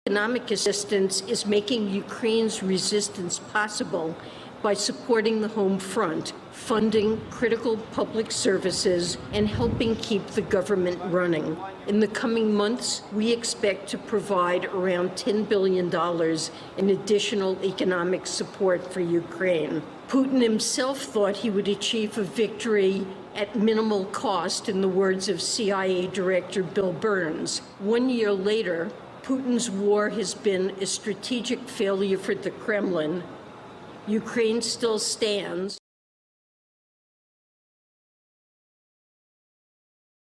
Economic assistance is making Ukraine's resistance possible by supporting the home front, funding critical public services, and helping keep the government running. In the coming months, we expect to provide around $10 billion in additional economic support for Ukraine. Putin himself thought he would achieve a victory at minimal cost, in the words of CIA Director Bill Burns. 1 year later, Putin's war has been a strategic failure for the Kremlin. Ukraine still stands.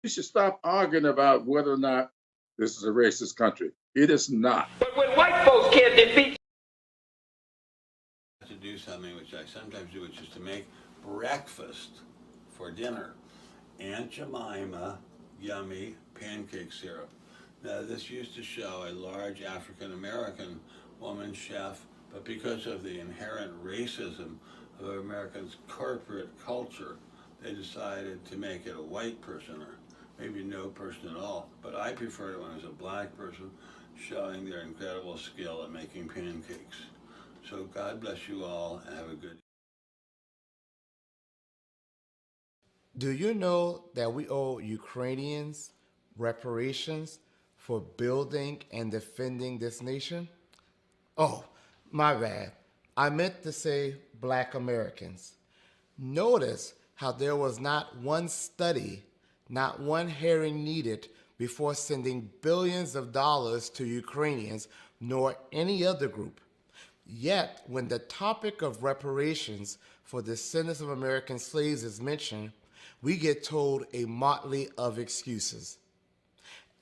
We should stop arguing about whether or not this is a racist country. It is not. But when white folks can't defeat... To do something which I sometimes do, which is to make breakfast for dinner. Aunt Jemima yummy pancake syrup. Now this used to show a large African-American woman chef, but because of the inherent racism of Americans' corporate culture, they decided to make it a white person, or maybe no person at all. But I preferred it when it was a black person, showing their incredible skill at making pancakes. So God bless you all, and have a good. Do you know that we owe Ukrainians reparations for building and defending this nation? Oh, my bad. I meant to say Black Americans. Notice how there was not one study, not one hearing needed before sending billions of dollars to Ukrainians, nor any other group. Yet, when the topic of reparations for the descendants of American slaves is mentioned, we get told a motley of excuses.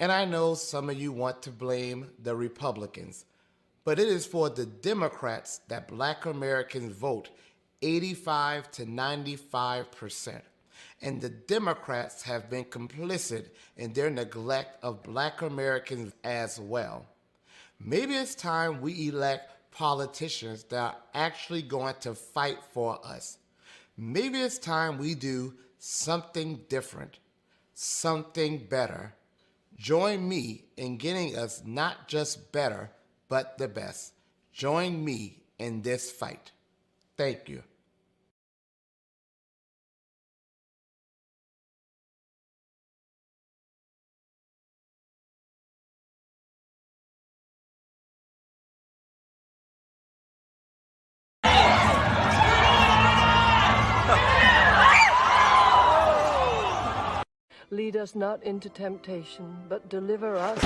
And I know some of you want to blame the Republicans, but it is for the Democrats that Black Americans vote 85 to 95%. And the Democrats have been complicit in their neglect of Black Americans as well. Maybe it's time we elect politicians that are actually going to fight for us. Maybe it's time we do something different, something better. Join me in getting us not just better, but the best. Join me in this fight. Thank you. Lead us not into temptation, but deliver us.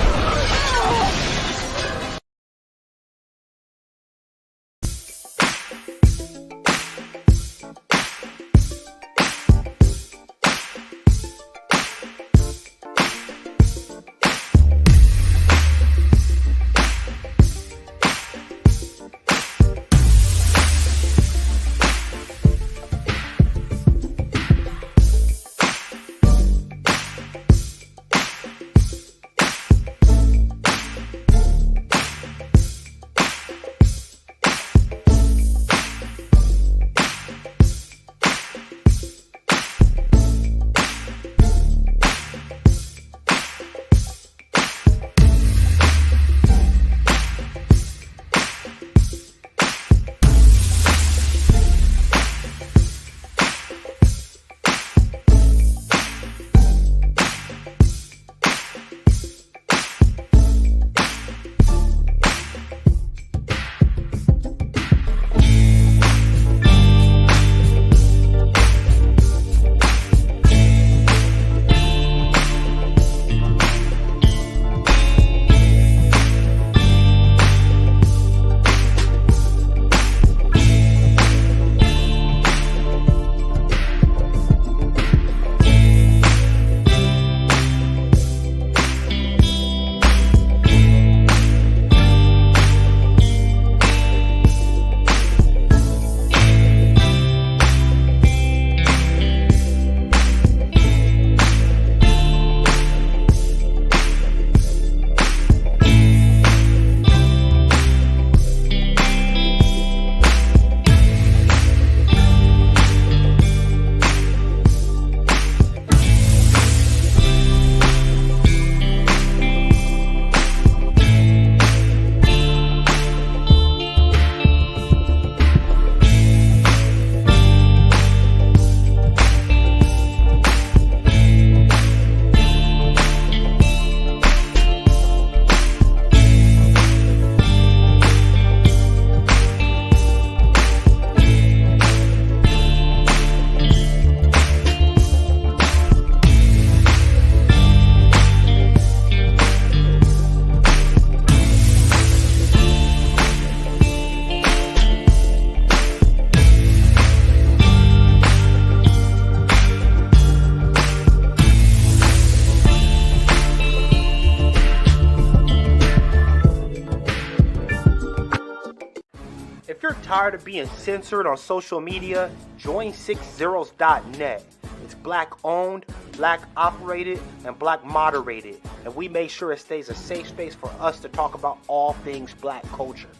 Tired of being censored on social media? Join 60s.net. It's black owned, black operated, and black moderated, and we make sure it stays a safe space for us to talk about all things black culture.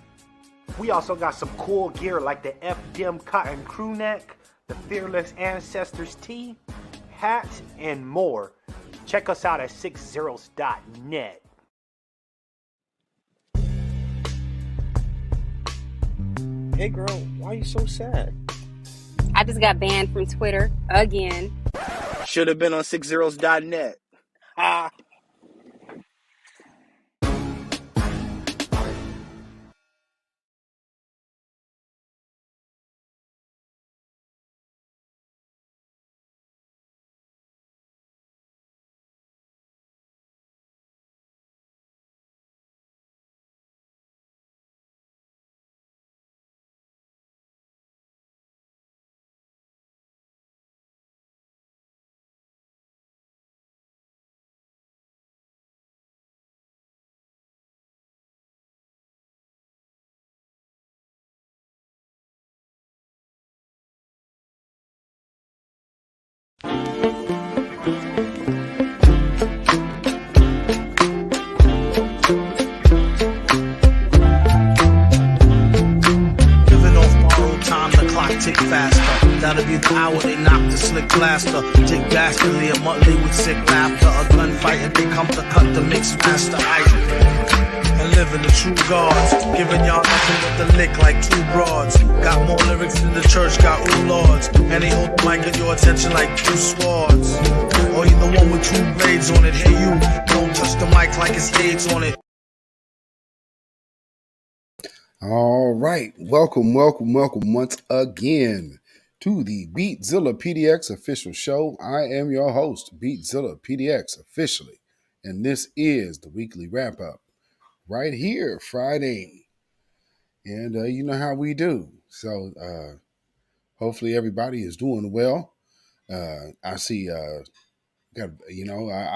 We also got some cool gear like the FDM cotton crew neck, the Fearless Ancestors tee, hats, and more. Check us out at 60s.net. Hey girl, why are you so sad? I just got banned from Twitter again. Should have been on 60s.net. Ah. Tick faster. That'll be the hour they knock the slick blaster. Tick dastardly, a monthly with sick laughter. A gunfight and they come to cut the mix master. And living the true gods. Giving y'all nothing but the lick like two broads. Got more lyrics than the church got ooh lords. And they hold the mic at your attention like two swords. Or you the one with two blades on it. Hey you, don't touch the mic like it's AIDS on it. All right. Welcome once again to the beatzillapdx official show. I am your host, beatzillapdx officially, and this is the weekly wrap up right here, Friday. And you know how we do. So hopefully everybody is doing well. I see I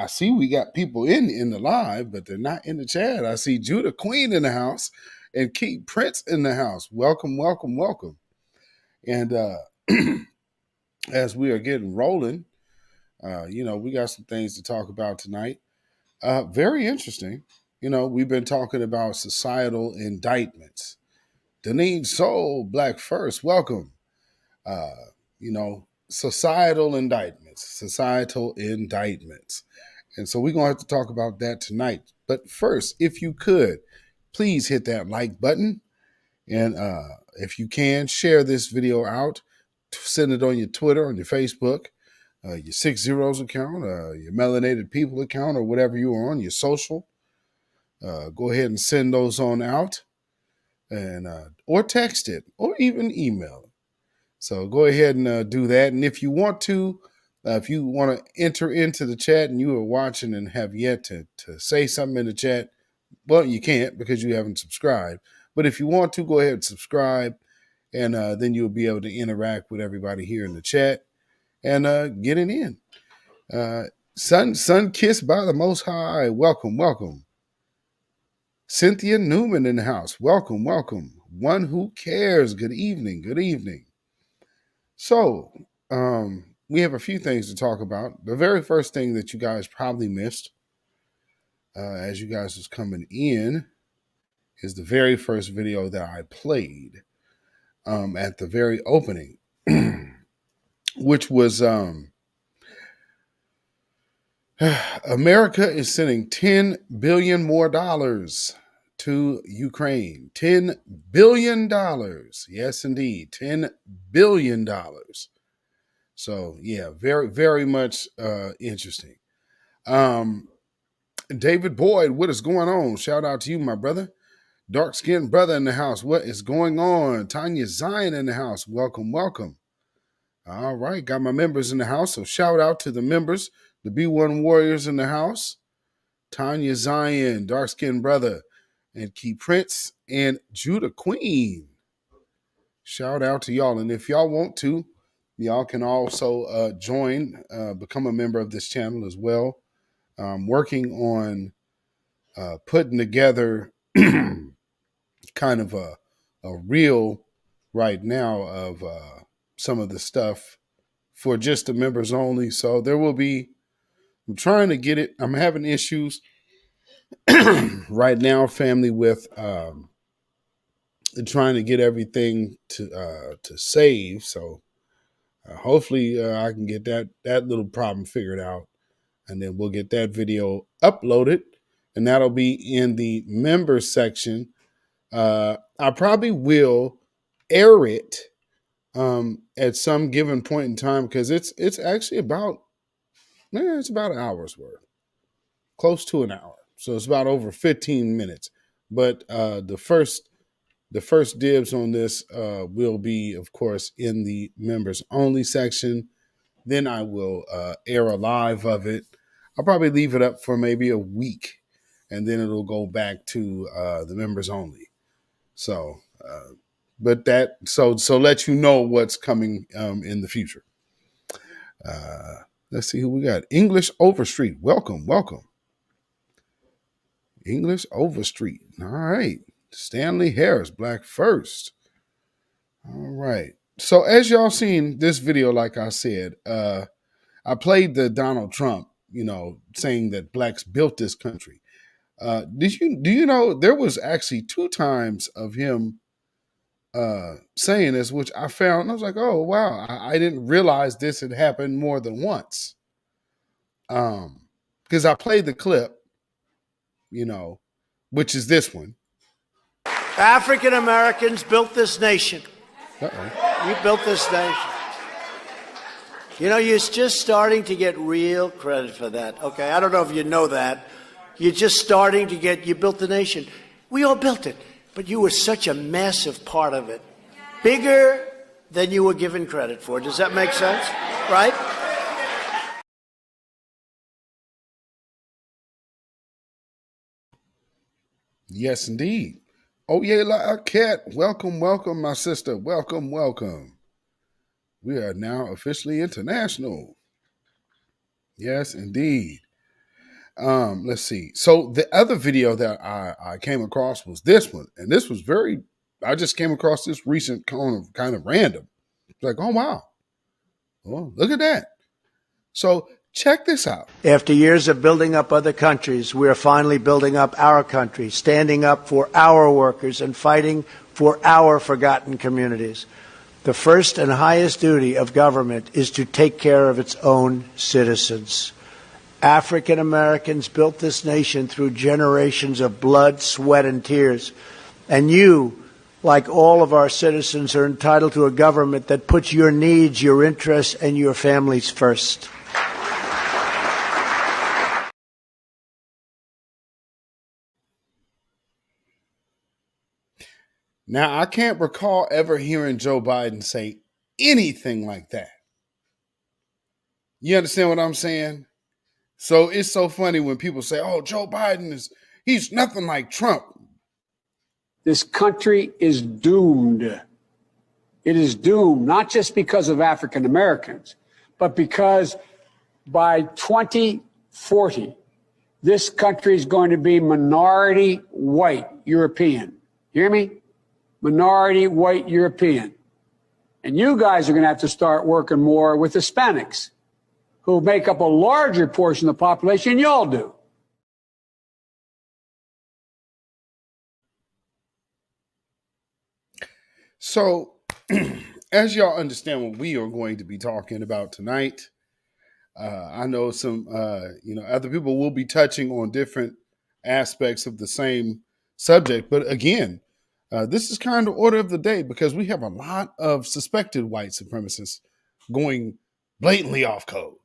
see we got people in the live, but they're not in the chat. I see Judah Queen in the house and Keith Prince in the house. Welcome. And as we are getting rolling, we got some things to talk about tonight. Very interesting. We've been talking about societal indictments. Deneen Soul, Black First, welcome. Societal indictments. And so we're going to have to talk about that tonight. But first, if you could, please hit that like button. And if you can, share this video out. Send it on your Twitter, on your Facebook, your 60 account, your Melanated People account, or whatever you are on, your social. Go ahead and send those on out. And or text it, or even email it. So go ahead and do that. And if you want to enter into the chat and you are watching and have yet to say something in the chat, well, you can't because you haven't subscribed. But if you want to, go ahead and subscribe, and then you'll be able to interact with everybody here in the chat and get it in. Sun kissed by the Most High. Welcome. Cynthia Newman in the house. Welcome. One Who Cares. Good evening. So, we have a few things to talk about. The very first thing that you guys probably missed as you guys was coming in is the very first video that I played at the very opening, which was America is sending $10 billion more to Ukraine. $10 billion. Yes, indeed. $10 billion. So, yeah, very, very much interesting. David Boyd, what is going on? Shout out to you, my brother. Dark-skinned brother in the house. What is going on? Tanya Zion in the house. Welcome. All right, got my members in the house. So shout out to the members, the B1 Warriors in the house. Tanya Zion, dark-skinned brother, and Key Prince, and Judah Queen. Shout out to y'all. And if y'all want to, y'all can also join, become a member of this channel as well. Working on putting together kind of a real right now of some of the stuff for just the members only. So there will be, I'm trying to get it. I'm having issues right now, family, with trying to get everything to save. So hopefully I can get that little problem figured out, and then we'll get that video uploaded, and that'll be in the members section. I probably will air it at some given point in time, because it's actually about it's about an hour's worth, close to an hour. So it's about over 15 minutes. But the first dibs on this will be, of course, in the members only section. Then I will air a live of it. I'll probably leave it up for maybe a week, and then it'll go back to the members only. So, but that so let you know what's coming in the future. Let's see who we got. English Overstreet. Welcome. English Overstreet. All right. Stanley Harris, Black First. All right. So as y'all seen this video, like I said, I played the Donald Trump, saying that blacks built this country. Do you know there was actually 2 times of him saying this, which I found, I was like, oh wow, I didn't realize this had happened more than once. Because I played the clip, which is this one. African Americans built this nation. Uh-oh. You built this nation. You're just starting to get real credit for that. Okay, I don't know if you know that. You're just starting to you built the nation. We all built it, but you were such a massive part of it. Bigger than you were given credit for. Does that make sense? Right? Yes, indeed. Oh, yeah, like Cat. Welcome, my sister. Welcome. We are now officially international. Yes, indeed. Let's see. So the other video that I came across was this one. And this was I just came across this recent kind of random. It's like, oh, wow. Well, look at that. So check this out. After years of building up other countries, we are finally building up our country, standing up for our workers and fighting for our forgotten communities. The first and highest duty of government is to take care of its own citizens. African Americans built this nation through generations of blood, sweat, and tears. And you, like all of our citizens, are entitled to a government that puts your needs, your interests, and your families first. Now, I can't recall ever hearing Joe Biden say anything like that. You understand what I'm saying? So it's so funny when people say, oh, Joe Biden he's nothing like Trump. This country is doomed. It is doomed, not just because of African Americans, but because by 2040, this country is going to be minority white European. You hear me? Minority white European. And you guys are going to have to start working more with Hispanics, who make up a larger portion of the population than y'all do. So, as y'all understand what we are going to be talking about tonight, I know some, other people will be touching on different aspects of the same subject. But again, this is kind of order of the day, because we have a lot of suspected white supremacists going blatantly off code.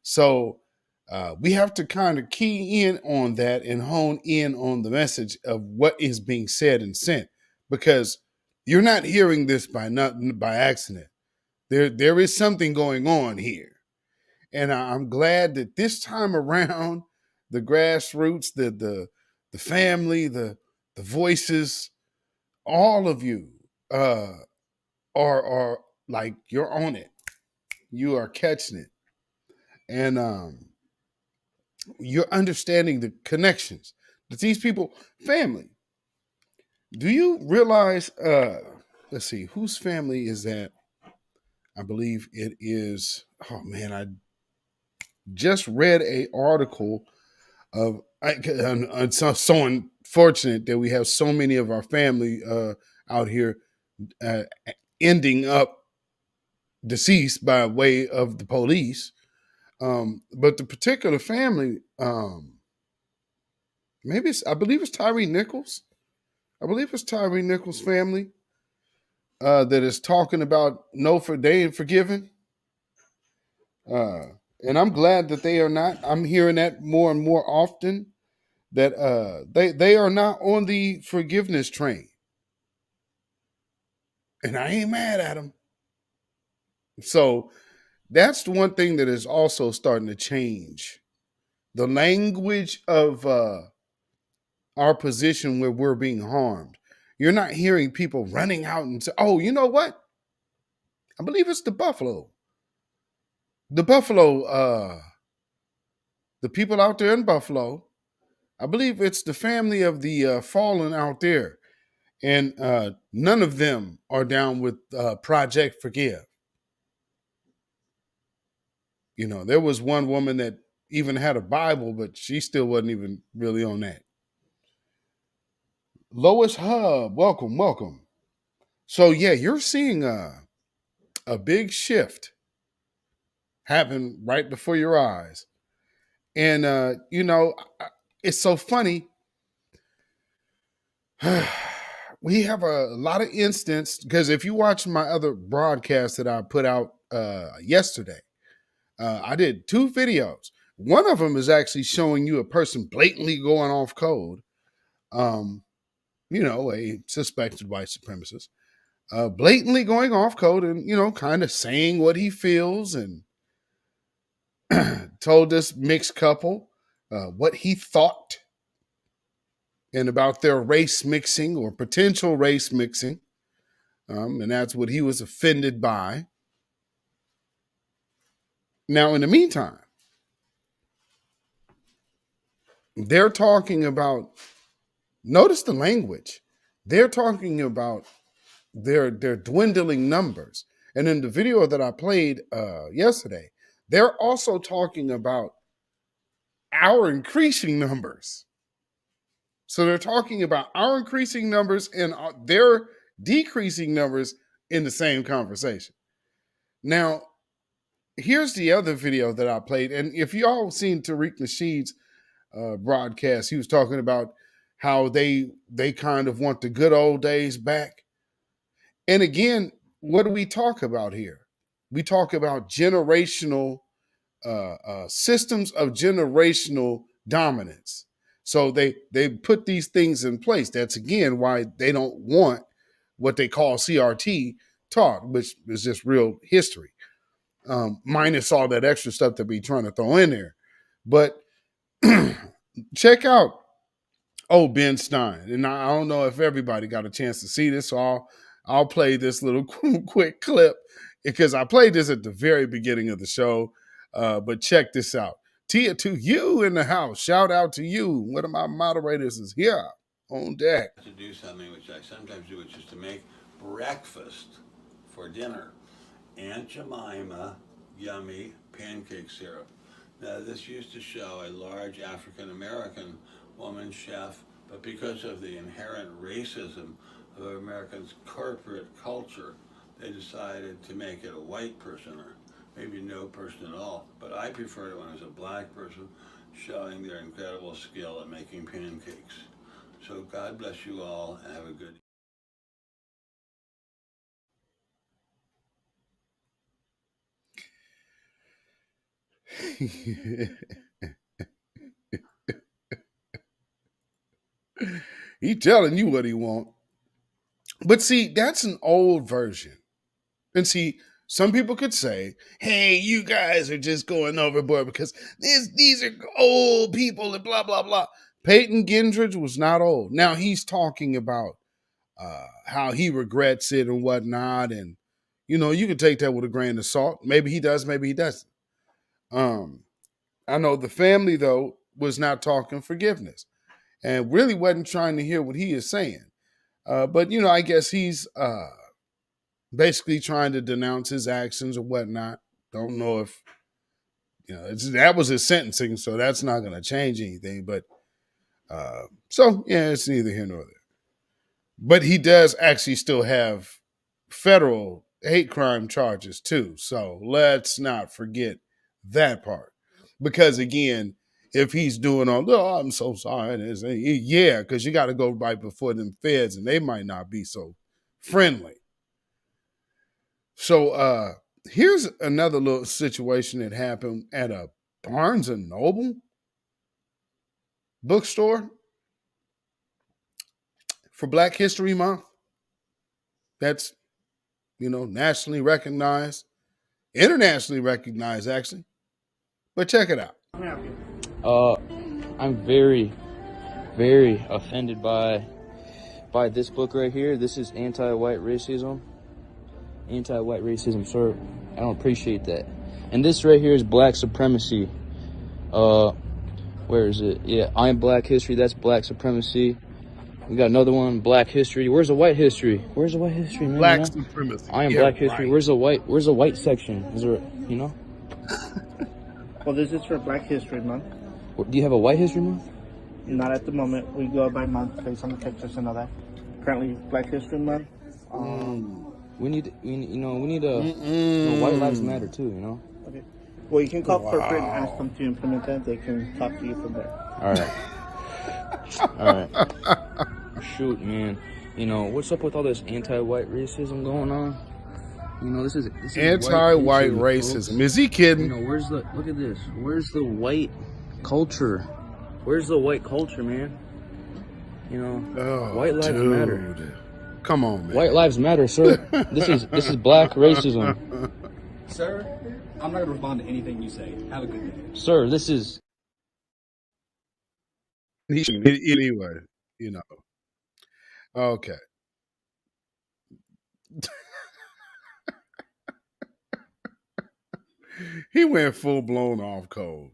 So we have to kind of key in on that and hone in on the message of what is being said and sent, because you're not hearing this by accident. There is something going on here. And I'm glad that this time around, the grassroots, the family, the voices, all of you are like, you're on it. You are catching it. And you're understanding the connections that these people, family. Do you realize, let's see, whose family is that? I believe it is. Oh man, I just read a article of. It's so unfortunate that we have so many of our family out here uh, ending up deceased by way of the police. But the particular family, I believe it's Tyree Nichols. I believe it's Tyree Nichols' family that is talking about they ain't forgiven. And I'm glad that they are not. I'm hearing that more and more often that they are not on the forgiveness train. And I ain't mad at them. So that's the one thing that is also starting to change. The language of our position where we're being harmed. You're not hearing people running out and say, oh, you know what? I believe it's the Buffalo. The Buffalo, the people out there in Buffalo, I believe it's the family of the fallen out there. And none of them are down with Project Forgive. You know, there was one woman that even had a Bible, but she still wasn't even really on that. Lois Hub, welcome, welcome. So yeah, you're seeing a big shift happen right before your eyes. And it's so funny. We have a lot of instance because if you watch my other broadcast that I put out yesterday, I did 2 videos. One of them is actually showing you a person blatantly going off code. A suspected white supremacist, blatantly going off code and, kind of saying what he feels and told this mixed couple what he thought and about their race mixing or potential race mixing. And that's what he was offended by. Now, in the meantime, they're talking about, notice the language. They're talking about their dwindling numbers. And in the video that I played yesterday, they're also talking about our increasing numbers. So they're talking about our increasing numbers and their decreasing numbers in the same conversation. Now, here's the other video that I played. And if y'all seen Tariq Nasheed's broadcast, he was talking about how they kind of want the good old days back. And again, what do we talk about here? We talk about generational systems of generational dominance. So they put these things in place. That's again why they don't want what they call CRT taught, which is just real history, minus all that extra stuff that we trying to throw in there. But check out Ben Stein, and I don't know if everybody got a chance to see this, so I'll play this little quick clip because I played this at the very beginning of the show. But check this out. Tia, to you in the house. Shout out to you. One of my moderators is here on deck. To do something which I sometimes do, which is to make breakfast for dinner. Aunt Jemima yummy pancake syrup. Now, this used to show a large African-American woman chef, but because of the inherent racism of Americans' corporate culture, they decided to make it a white person or maybe no person at all. But I prefer it when it's a black person showing their incredible skill at making pancakes. So God bless you all and have a good He telling you what he want. But see, that's an old version. And see, some people could say, hey, you guys are just going overboard because these are old people and blah, blah, blah. Peyton Gendridge was not old. Now he's talking about how he regrets it and whatnot. And, you can take that with a grain of salt. Maybe he does, maybe he doesn't. I know the family, though, was not talking forgiveness and really wasn't trying to hear what he is saying. But, I guess he's basically trying to denounce his actions or whatnot. Don't know if, that was his sentencing, so that's not going to change anything. But so, yeah, it's neither here nor there. But he does actually still have federal hate crime charges too. So let's not forget that part. Because again, if he's doing all, oh, I'm so sorry. Yeah, because you got to go right before them feds and they might not be so friendly. So here's another little situation that happened at a Barnes and Noble bookstore for Black History Month. That's, nationally recognized, internationally recognized, actually. But check it out. I'm very, very offended by this book right here. This is anti-white racism. Anti-white racism, sir. I don't appreciate that. And this right here is black supremacy. Where is it? Yeah, I'm Black History. That's black supremacy. We got another one, Black History. Where's the white history? Where's the white history, man? Black supremacy. I am Black History. Right. Where's the white section? Is there, Well, this is for Black History Month. Do you have a white history month? Not at the moment. We go by month based on the pictures and all that. Currently, Black History Month. We need white lives matter too, Okay. Well, you can call corporate and ask them to implement that. They can talk to you from there. All right. Shoot, man. What's up with all this anti-white racism going on? This is anti-white racism. Folks. Is he kidding? Look at this. Where's the white culture? Where's the white culture, man? White lives matter. Come on, man. White lives matter, sir. This is black racism. Sir, I'm not going to respond to anything you say. Have a good day. Sir, this is... Anyway, Okay. He went full-blown off code.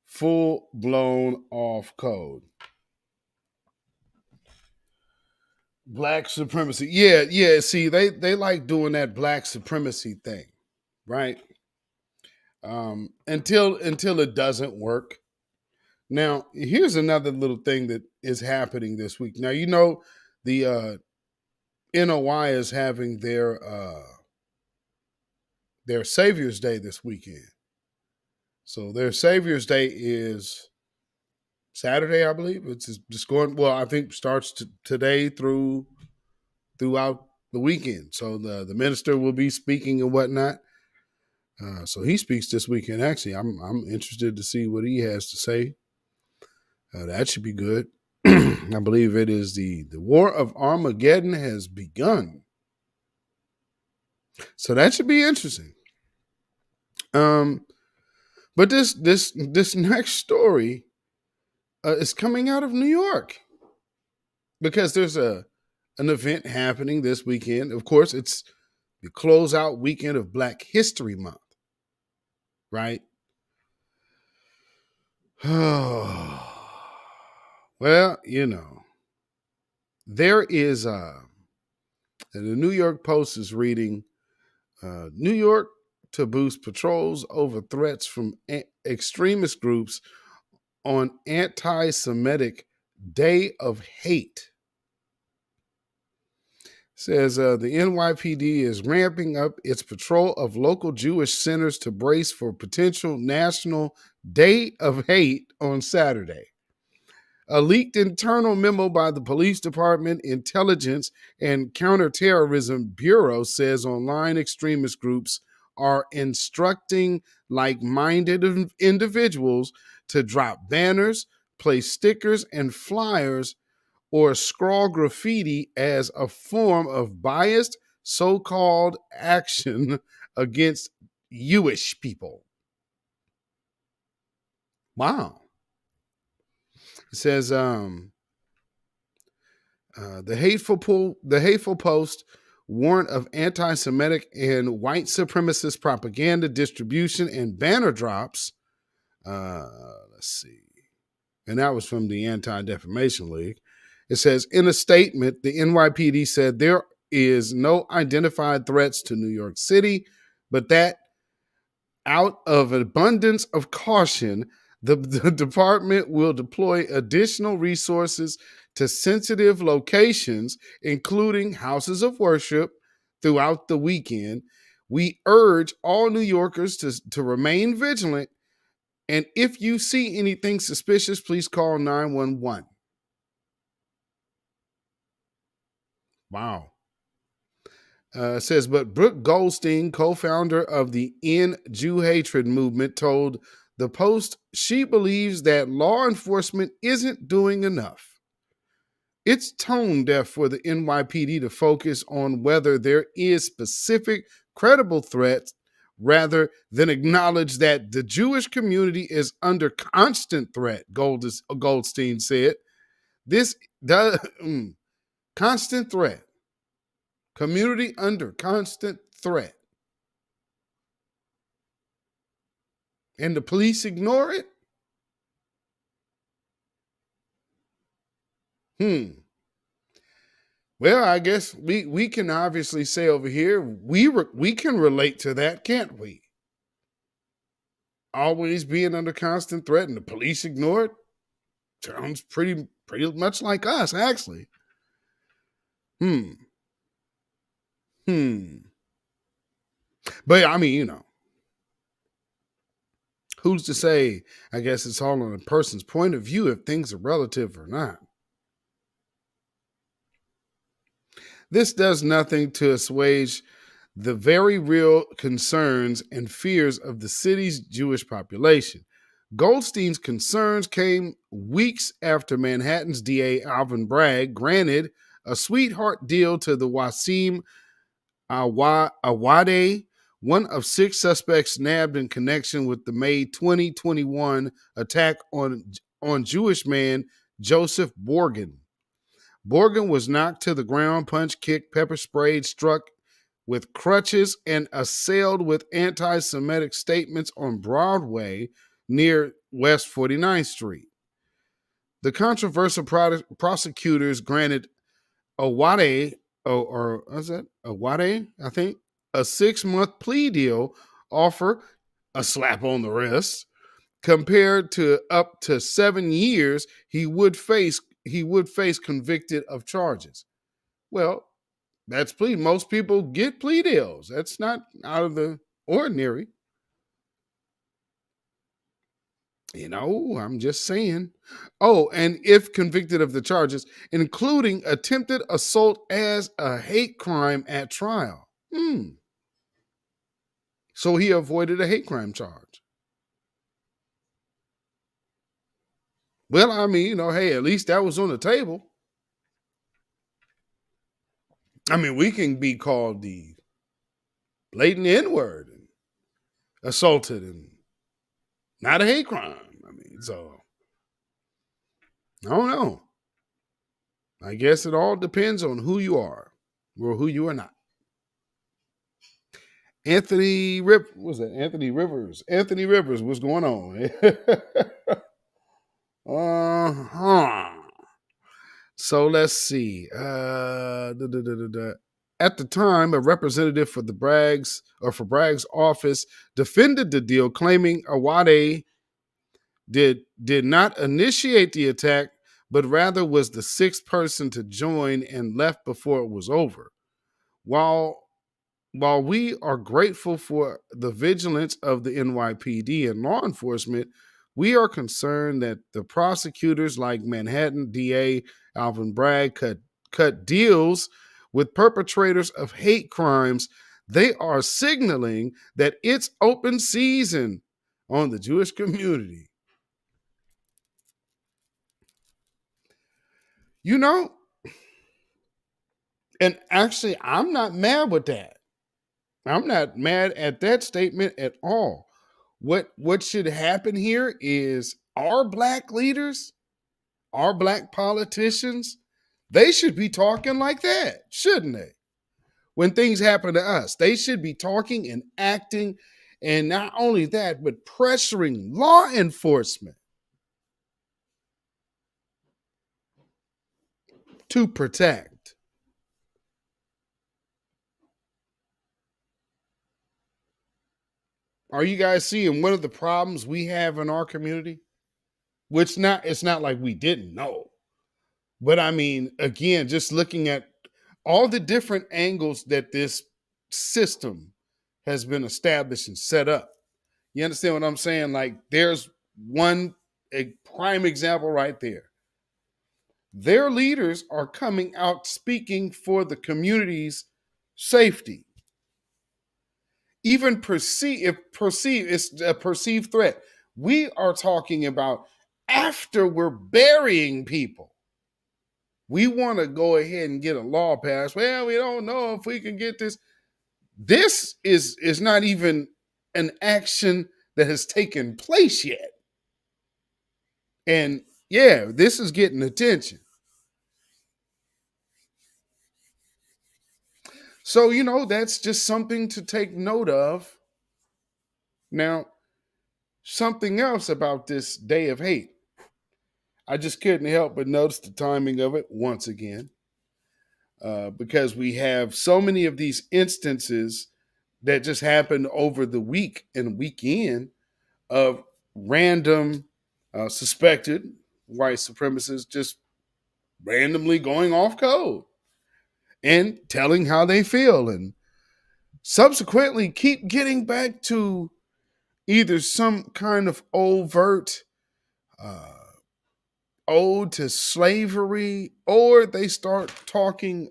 Full-blown off code. Black supremacy. Yeah. See, they like doing that black supremacy thing, right? Until it doesn't work. Now, here's another little thing that is happening this week. Now, the NOI is having their Savior's Day this weekend. So their Savior's Day is Saturday, I believe. It's just going, well, I think starts today throughout the weekend. So the minister will be speaking and whatnot. So he speaks this weekend. Actually, I'm interested to see what he has to say. That should be good. I believe it is the War of Armageddon has begun. So that should be interesting. But this next story is coming out of New York because there's an event happening this weekend. Of course, it's the closeout weekend of Black History Month, right? Well, there is the New York Post is reading New York to boost patrols over threats from extremist groups on anti-Semitic Day of Hate. Says the NYPD is ramping up its patrol of local Jewish centers to brace for potential National Day of Hate on Saturday. A leaked internal memo by the Police Department Intelligence and Counterterrorism Bureau says online extremist groups are instructing like-minded individuals to drop banners, place stickers and flyers, or scrawl graffiti as a form of biased so-called action against Jewish people. Wow. It says the hateful post warrant of anti-Semitic and white supremacist propaganda distribution and banner drops. Let's see. And that was from the Anti-Defamation League. It says, in a statement, the NYPD said there is no identified threats to New York City, but that out of abundance of caution, the department will deploy additional resources to sensitive locations, including houses of worship, throughout the weekend. We urge all New Yorkers to remain vigilant, and if you see anything suspicious, please call 911. Wow. Says, but Brooke Goldstein, co-founder of the End Jew Hatred movement, told the Post she believes that law enforcement isn't doing enough. It's tone deaf for the NYPD to focus on whether there is specific credible threats rather than acknowledge that the Jewish community is under constant threat, Goldstein said. This does constant threat. Community under constant threat. And the police ignore it? Well, I guess we can obviously say over here, we can relate to that, can't we? Always being under constant threat and the police ignore it? Sounds pretty much like us, actually. But I mean, who's to say? I guess it's all on a person's point of view if things are relative or not. This does nothing to assuage the very real concerns and fears of the city's Jewish population. Goldstein's concerns came weeks after Manhattan's DA Alvin Bragg granted a sweetheart deal to the Wasim Awade, one of 6 suspects nabbed in connection with the May 2021 attack on Jewish man Joseph Borgen. Borgen was knocked to the ground, punched, kicked, pepper sprayed, struck with crutches, and assailed with anti-Semitic statements on Broadway near West 49th Street. The controversial prosecutors granted Awade, I think, a 6-month plea deal offer, a slap on the wrist, compared to up to 7 years he would face convicted of charges. Well, that's plea. Most people get plea deals. That's not out of the ordinary. I'm just saying. Oh, and if convicted of the charges, including attempted assault as a hate crime at trial. So he avoided a hate crime charge. Well, I mean, hey, at least that was on the table. I mean, we can be called the blatant N-word and assaulted and not a hate crime. I mean, so I don't know. I guess it all depends on who you are or who you are not. Anthony Rivers, what's going on? So let's see. At the time, a representative for Bragg's office defended the deal, claiming Awade did not initiate the attack, but rather was the 6th person to join and left before it was over. While we are grateful for the vigilance of the NYPD and law enforcement, we are concerned that the prosecutors like Manhattan DA Alvin Bragg cut deals with perpetrators of hate crimes. They are signaling that it's open season on the Jewish community. And actually, I'm not mad with that. I'm not mad at that statement at all. What should happen here is our black leaders, our black politicians, they should be talking like that, shouldn't they? When things happen to us, they should be talking and acting, and not only that, but pressuring law enforcement to protect. Are you guys seeing one of the problems we have in our community? Which it's not like we didn't know. But I mean, again, just looking at all the different angles that this system has been established and set up. You understand what I'm saying? Like there's a prime example right there. Their leaders are coming out speaking for the community's safety. Even it's a perceived threat. We are talking about after we're burying people. We want to go ahead and get a law passed. Well, we don't know if we can get this. This is not even an action that has taken place yet. And yeah, this is getting attention. So, that's just something to take note of. Now, something else about this day of hate. I just couldn't help but notice the timing of it once again, because we have so many of these instances that just happened over the week and weekend of random suspected white supremacists just randomly going off code and telling how they feel, and subsequently keep getting back to either some kind of overt ode to slavery, or they start talking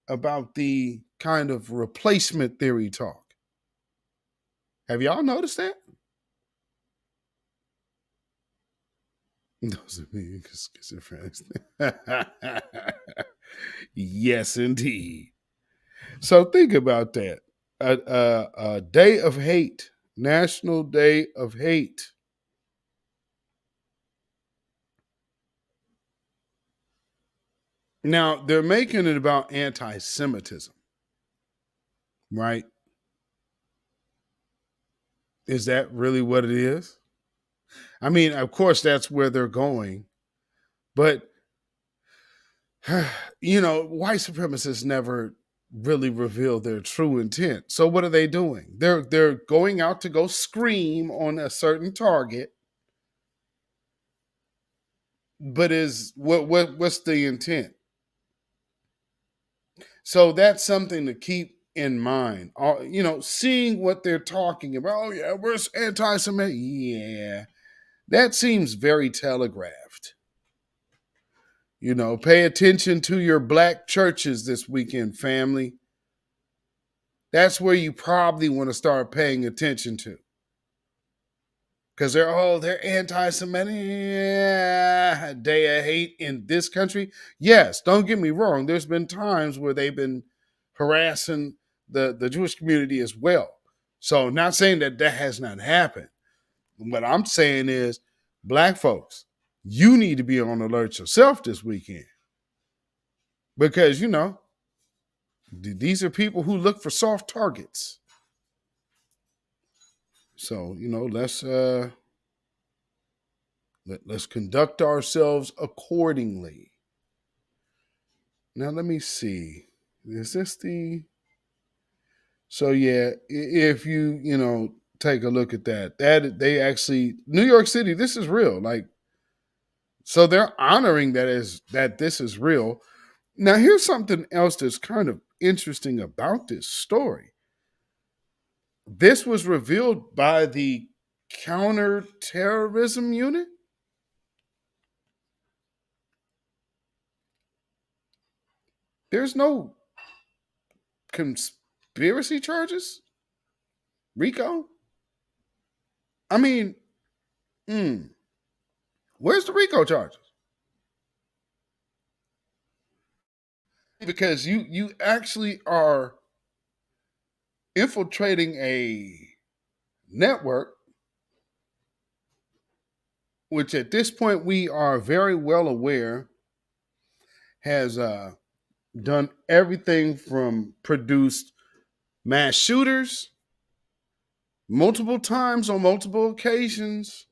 about the kind of replacement theory talk. Have y'all noticed that? Doesn't mean schizophrenic. Yes, indeed. So think about that. A day of hate, National Day of Hate. Now, they're making it about anti-Semitism, right? Is that really what it is? I mean, of course, that's where they're going. But, white supremacists never really reveal their true intent. So what are they doing? They're going out to go scream on a certain target. But what's the intent? So that's something to keep in mind. Seeing what they're talking about. Oh yeah, we're anti-Semitic. Yeah, that seems very telegraphed. Pay attention to your black churches this weekend, family. That's where you probably want to start paying attention to. Because they're anti-Semitic. Yeah, day of hate in this country. Yes, don't get me wrong. There's been times where they've been harassing the Jewish community as well. So not saying that has not happened. What I'm saying is, black folks, you need to be on alert yourself this weekend. Because, these are people who look for soft targets. So, let's conduct ourselves accordingly. Now, let me see. Is this the... So, yeah, if you, take a look at that they actually... New York City, this is real. Like, so they're honoring that this is real. Now, here's something else that's kind of interesting about this story. This was revealed by the counterterrorism unit. There's no conspiracy charges? RICO? I mean, where's the RICO charges? Because you actually are infiltrating a network, which at this point we are very well aware has done everything from produced mass shooters multiple times on multiple occasions,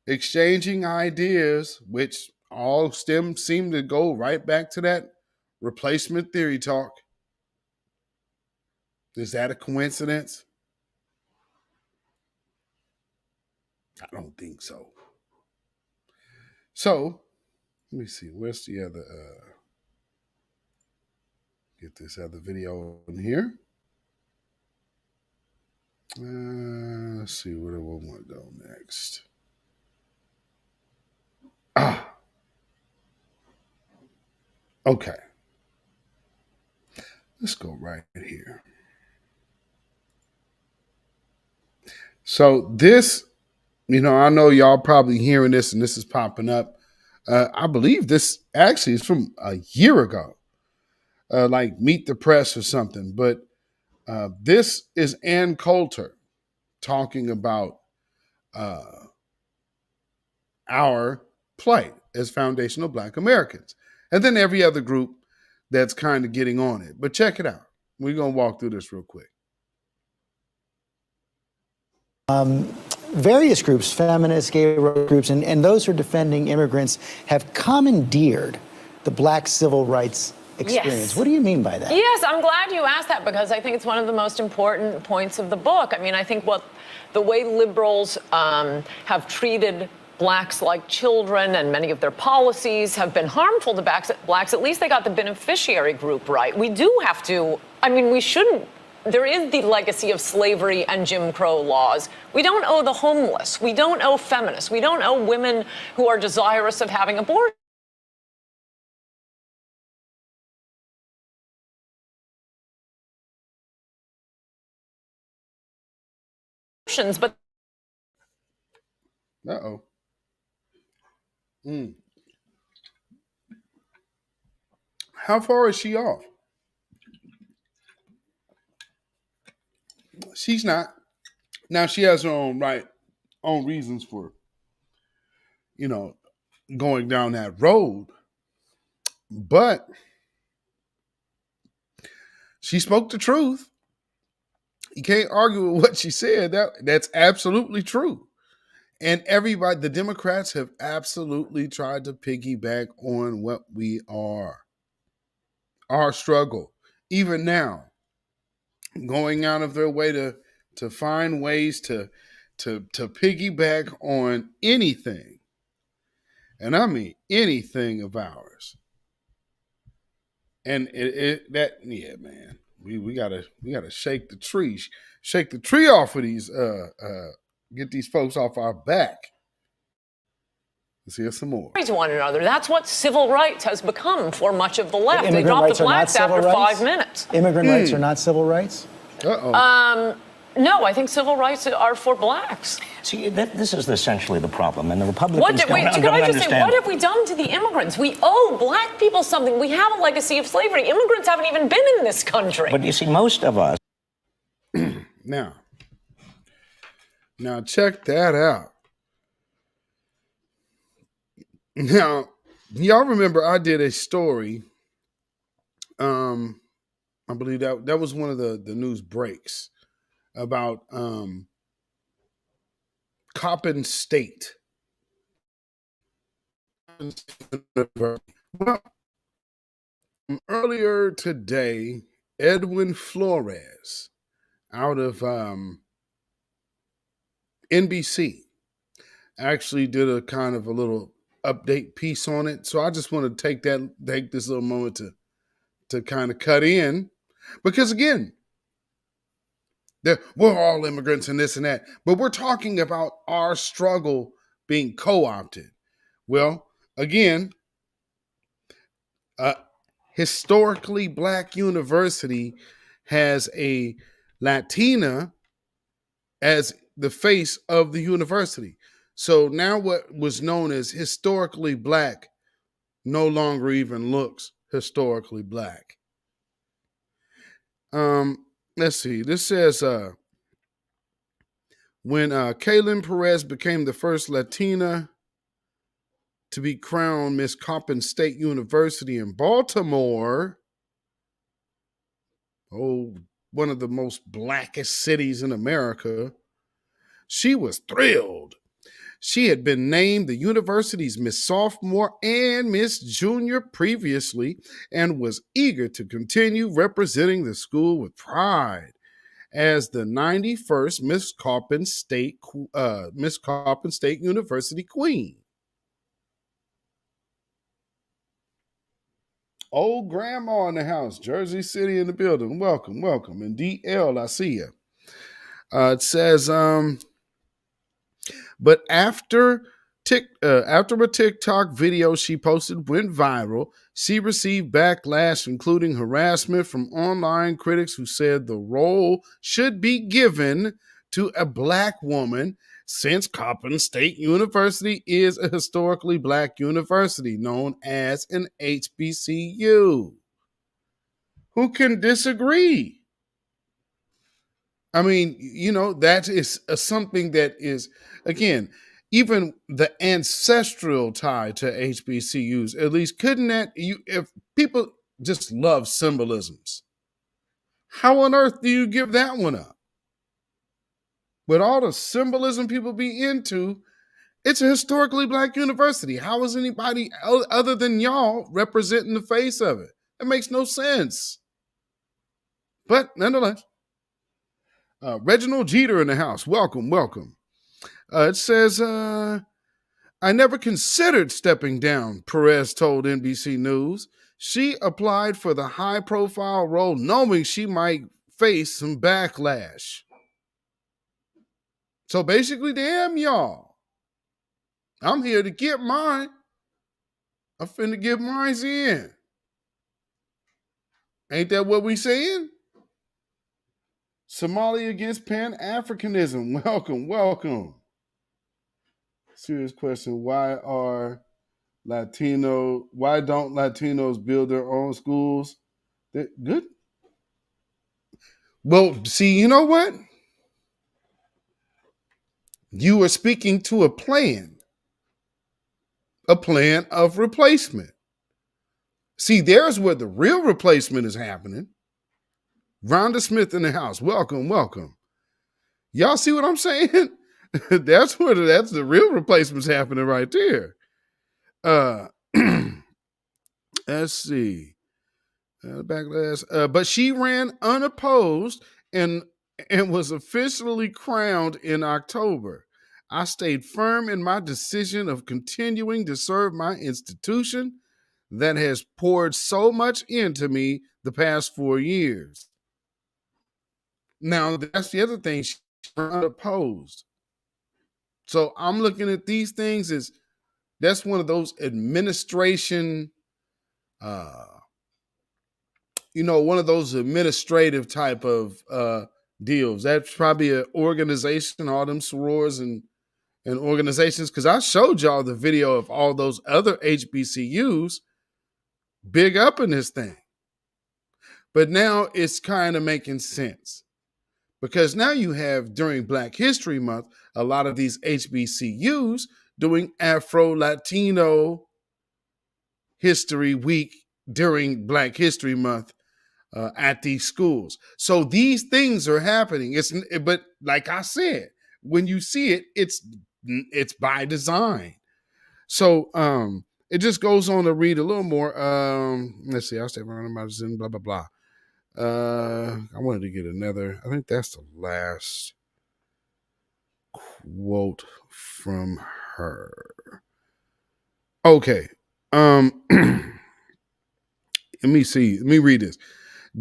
exchanging ideas, which all seem to go right back to that replacement theory talk. Is that a coincidence? I don't think so. So, let me see. Where's the other? Get this other video in here. Let's see where do we want to go next. Okay. Let's go right here. So this, I know y'all probably hearing this and this is popping up. I believe this actually is from a year ago, like Meet the Press or something. But this is Ann Coulter talking about our plight as foundational Black Americans. And then every other group that's kind of getting on it. But check it out. We're going to walk through this real quick. Various groups, feminists, gay groups, and those who are defending immigrants have commandeered the Black civil rights experience. Yes. What do you mean by that? Yes, I'm glad you asked that because I think it's one of the most important points of the book. I mean, I think the way liberals have treated blacks like children and many of their policies have been harmful to blacks. At least they got the beneficiary group right. We do have to, we shouldn't. There is the legacy of slavery and Jim Crow laws. We don't owe the homeless. We don't owe feminists. We don't owe women who are desirous of having abortions. But How far is she off? She's not. Now she has her own reasons for, going down that road. But she spoke the truth. You can't argue with what she said. That's absolutely true. And everybody, the Democrats have absolutely tried to piggyback on what we are. Our struggle. Even now, going out of their way to find ways to piggyback on anything. And I mean anything of ours. And man. We gotta shake the tree off of these get these folks off our back. Let's hear some more. To one another. That's what civil rights has become for much of the left. They dropped the blacks after 5 minutes. Immigrant rights are not civil rights? No, I think civil rights are for blacks. See, this is essentially the problem, and the Republicans What have we done to the immigrants? We owe black people something. We have a legacy of slavery. Immigrants haven't even been in this country. But you see, most of us... Now check that out. Now, y'all remember I did a story. I believe that was one of the news breaks about Coppin State. Well, earlier today, Edwin Flores out of NBC actually did a kind of a little update piece on it. So I just want to take this little moment to kind of cut in, because again, we're all immigrants and this and that, but we're talking about our struggle being co-opted. Well, again, historically Black university has a Latina as the face of the university. So now what was known as historically Black no longer even looks historically Black. Let's see. This says, when Kaylin Perez became the first Latina to be crowned Miss Coppin State University in Baltimore, one of the most blackest cities in America, she was thrilled. She had been named the university's Miss Sophomore and Miss Junior previously and was eager to continue representing the school with pride as the 91st Miss Coppin State University Queen. Old grandma in the house, Jersey City in the building. Welcome, welcome. And DL, I see you. It says, but after a TikTok video she posted went viral, she received backlash, including harassment from online critics who said the role should be given to a Black woman, since Coppin State University is a historically Black university known as an HBCU. Who can disagree? I mean, that is something that is, again, even the ancestral tie to HBCUs, at least couldn't that, if people just love symbolisms, how on earth do you give that one up? With all the symbolism people be into, it's a historically Black university. How is anybody other than y'all representing the face of it? That makes no sense. But nonetheless, Reginald Jeter in the house. Welcome, welcome. It says, I never considered stepping down, Perez told NBC News. She applied for the high-profile role knowing she might face some backlash. So basically, damn y'all, I'm here to get mine. I'm finna get mine in. Ain't that what we saying? Somalia against Pan-Africanism. Welcome, welcome. Serious question. Why don't Latinos build their own schools? They're good. Well, see, you know what? You are speaking to a plan of replacement. See, there's where the real replacement is happening. Rhonda Smith in the house. Welcome, welcome. Y'all see what I'm saying? That's the real replacement's happening right there. Let's see. Backlash. But she ran unopposed and was officially crowned in October. I stayed firm in my decision of continuing to serve my institution that has poured so much into me the past 4 years. Now, that's the other thing. She's unopposed. So I'm looking at these things as that's one of those administration, one of those administrative type of deals. That's probably an organization, all them sorors and organizations, because I showed y'all the video of all those other HBCUs big up in this thing. But now it's kind of making sense, because now you have, during Black History Month, a lot of these HBCUs doing Afro-Latino History Week during Black History Month at these schools. So these things are happening. But like I said, when you see it, it's by design. So it just goes on to read a little more. Let's see. I'll stay around about Zen, blah, blah, blah. I wanted to get another. I think that's the last quote from her. Okay. Let me see. Let me read this.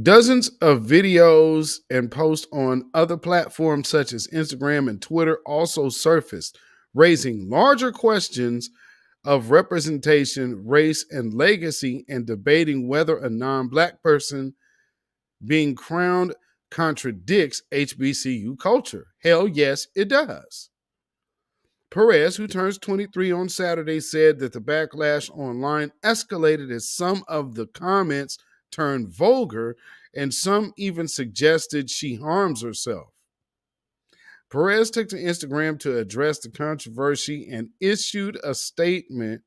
Dozens of videos and posts on other platforms such as Instagram and Twitter also surfaced, raising larger questions of representation, race, and legacy, and debating whether a non-Black person being crowned contradicts HBCU culture. Hell yes, it does. Perez, who turns 23 on Saturday, said that the backlash online escalated as some of the comments turned vulgar, and some even suggested she harms herself. Perez took to Instagram to address the controversy and issued a statement.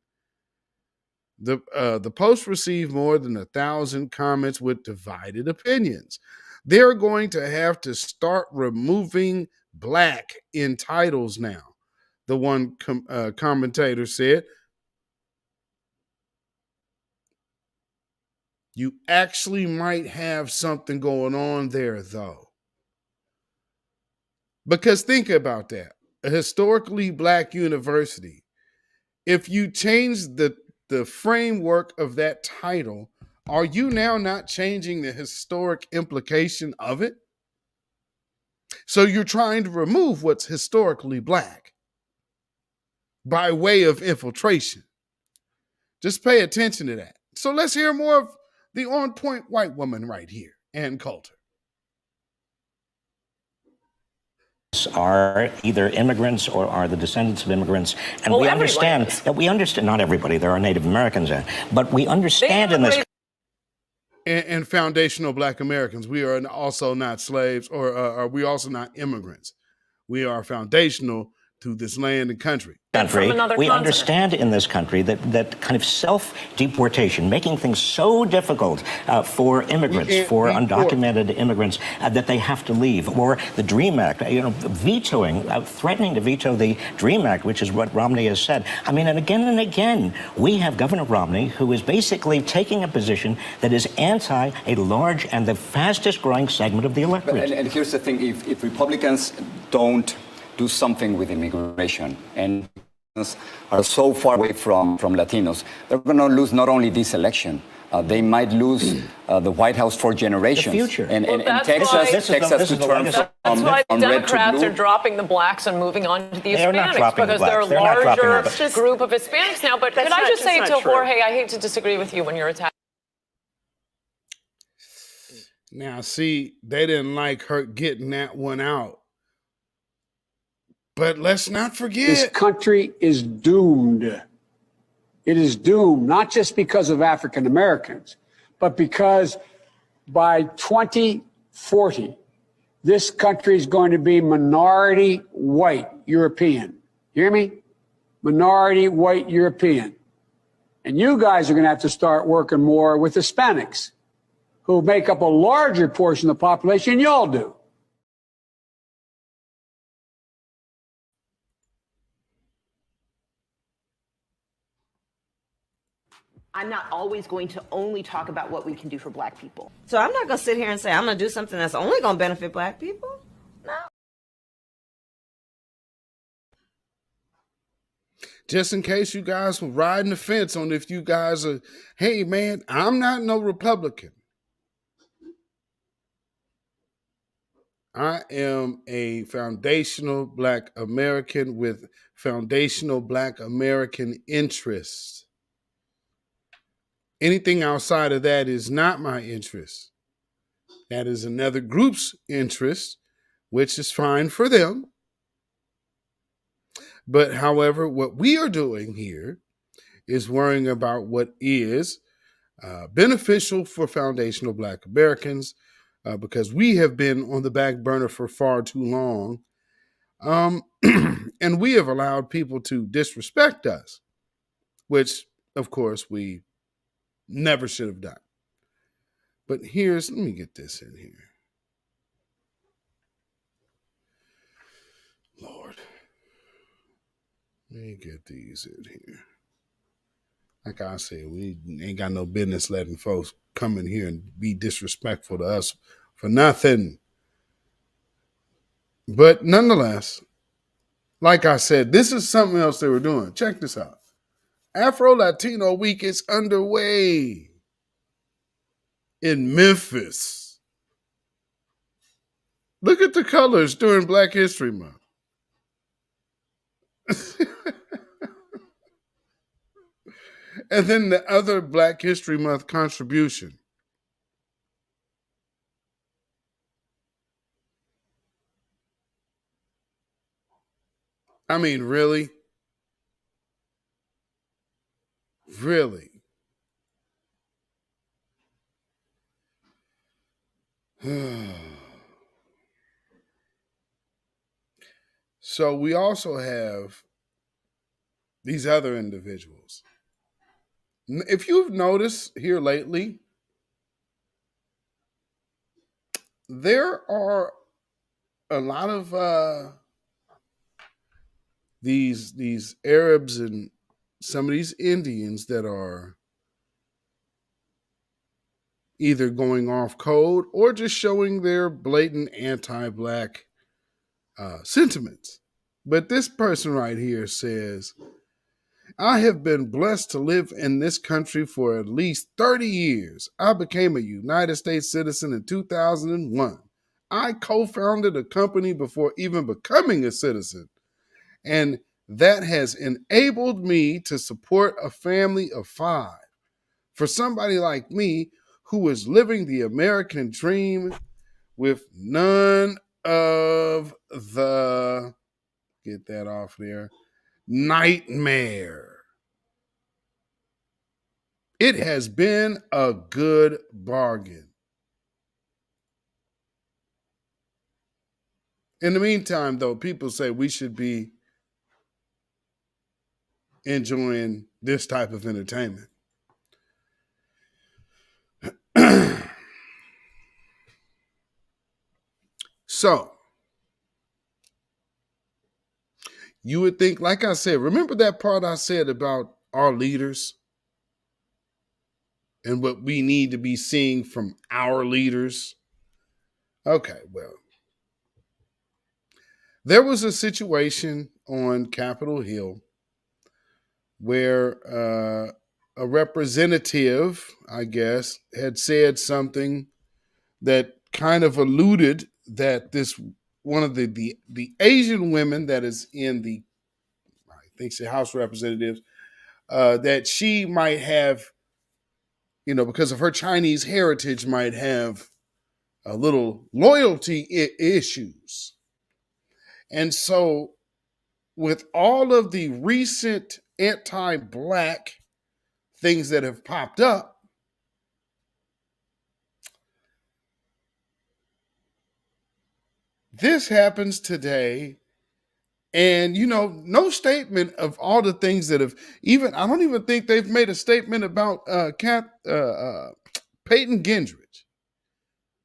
The post received more than 1,000 comments with divided opinions. They're going to have to start removing Black in titles now, the one commentator said. You actually might have something going on there, though. Because think about that. A historically black university, if you change the framework of that title, are you now not changing the historic implication of it? So you're trying to remove what's historically black by way of infiltration. Just pay attention to that. So let's hear more of the on point white woman right here, Ann Coulter. Are either immigrants or are the descendants of immigrants, and Well, we everybody understand is. that not everybody. There are Native Americans in, but we understand in this. And foundational black Americans, we are also not slaves, or are we also not immigrants? We are foundational to this land and country. We understand in this country that kind of self-deportation, making things so difficult for immigrants, for undocumented immigrants, that they have to leave, or the DREAM Act, vetoing, threatening to veto the DREAM Act, which is what Romney has said. I mean, and again, we have Governor Romney, who is basically taking a position that is anti a large and the fastest growing segment of the electorate. And here's the thing, if Republicans don't do something with immigration and are so far away from Latinos, they're going to lose not only this election, they might lose the White House for generations. The future. And Texas to turn That's why from red to Democrats blue. are dropping the blacks and moving on to the They are not Hispanics dropping the because they're a blacks. They're not dropping larger them. group of Hispanics now. But could I just say to Jorge, I hate to disagree with you when you're attacking. Now, see, they didn't like her getting that one out. But let's not forget. This country is doomed. It is doomed, not just because of African Americans, but because by 2040, this country is going to be minority white European. You hear me? Minority white European. And you guys are going to have to start working more with Hispanics, who make up a larger portion of the population than y'all do. I'm not always going to only talk about what we can do for black people. So I'm not going to sit here and say I'm going to do something that's only going to benefit black people. No. Just in case you guys were riding the fence on if you guys are, hey man, I'm not no Republican. I am a foundational black American with foundational black American interests. Anything outside of that is not my interest. That is another group's interest, which is fine for them. But however, what we are doing here is worrying about what is beneficial for foundational black Americans, because we have been on the back burner for far too long. And we have allowed people to disrespect us, which, of course, we never should have done. But let me get this in here. Lord, let me get these in here. Like I said, we ain't got no business letting folks come in here and be disrespectful to us for nothing. But nonetheless, like I said, this is something else they were doing. Check this out. Afro-Latino Week is underway in Memphis. Look at the colors during Black History Month. And then the other Black History Month contribution. I mean, really? Really? So we also have these other individuals. If you've noticed here lately, there are a lot of these Arabs and some of these Indians that are either going off code or just showing their blatant anti-black sentiments. But this person right here says, I have been blessed to live in this country for at least 30 years. I became a United States citizen in 2001. I co-founded a company before even becoming a citizen, and that has enabled me to support a family of 5. For somebody like me who is living the American dream with none of the, get that off there, nightmare. It has been a good bargain. In the meantime, though, people say we should be enjoying this type of entertainment. So, you would think, like I said, remember that part I said about our leaders and what we need to be seeing from our leaders? Okay, well, there was a situation on Capitol Hill where a representative, I guess, had said something that kind of alluded that this one of the Asian women that is in the, I think the House of Representatives, that she might have, because of her Chinese heritage, might have a little loyalty issues. And so with all of the recent anti-Black things that have popped up, this happens today. And, no statement of all the things that have I don't even think they've made a statement about Peyton Gendrich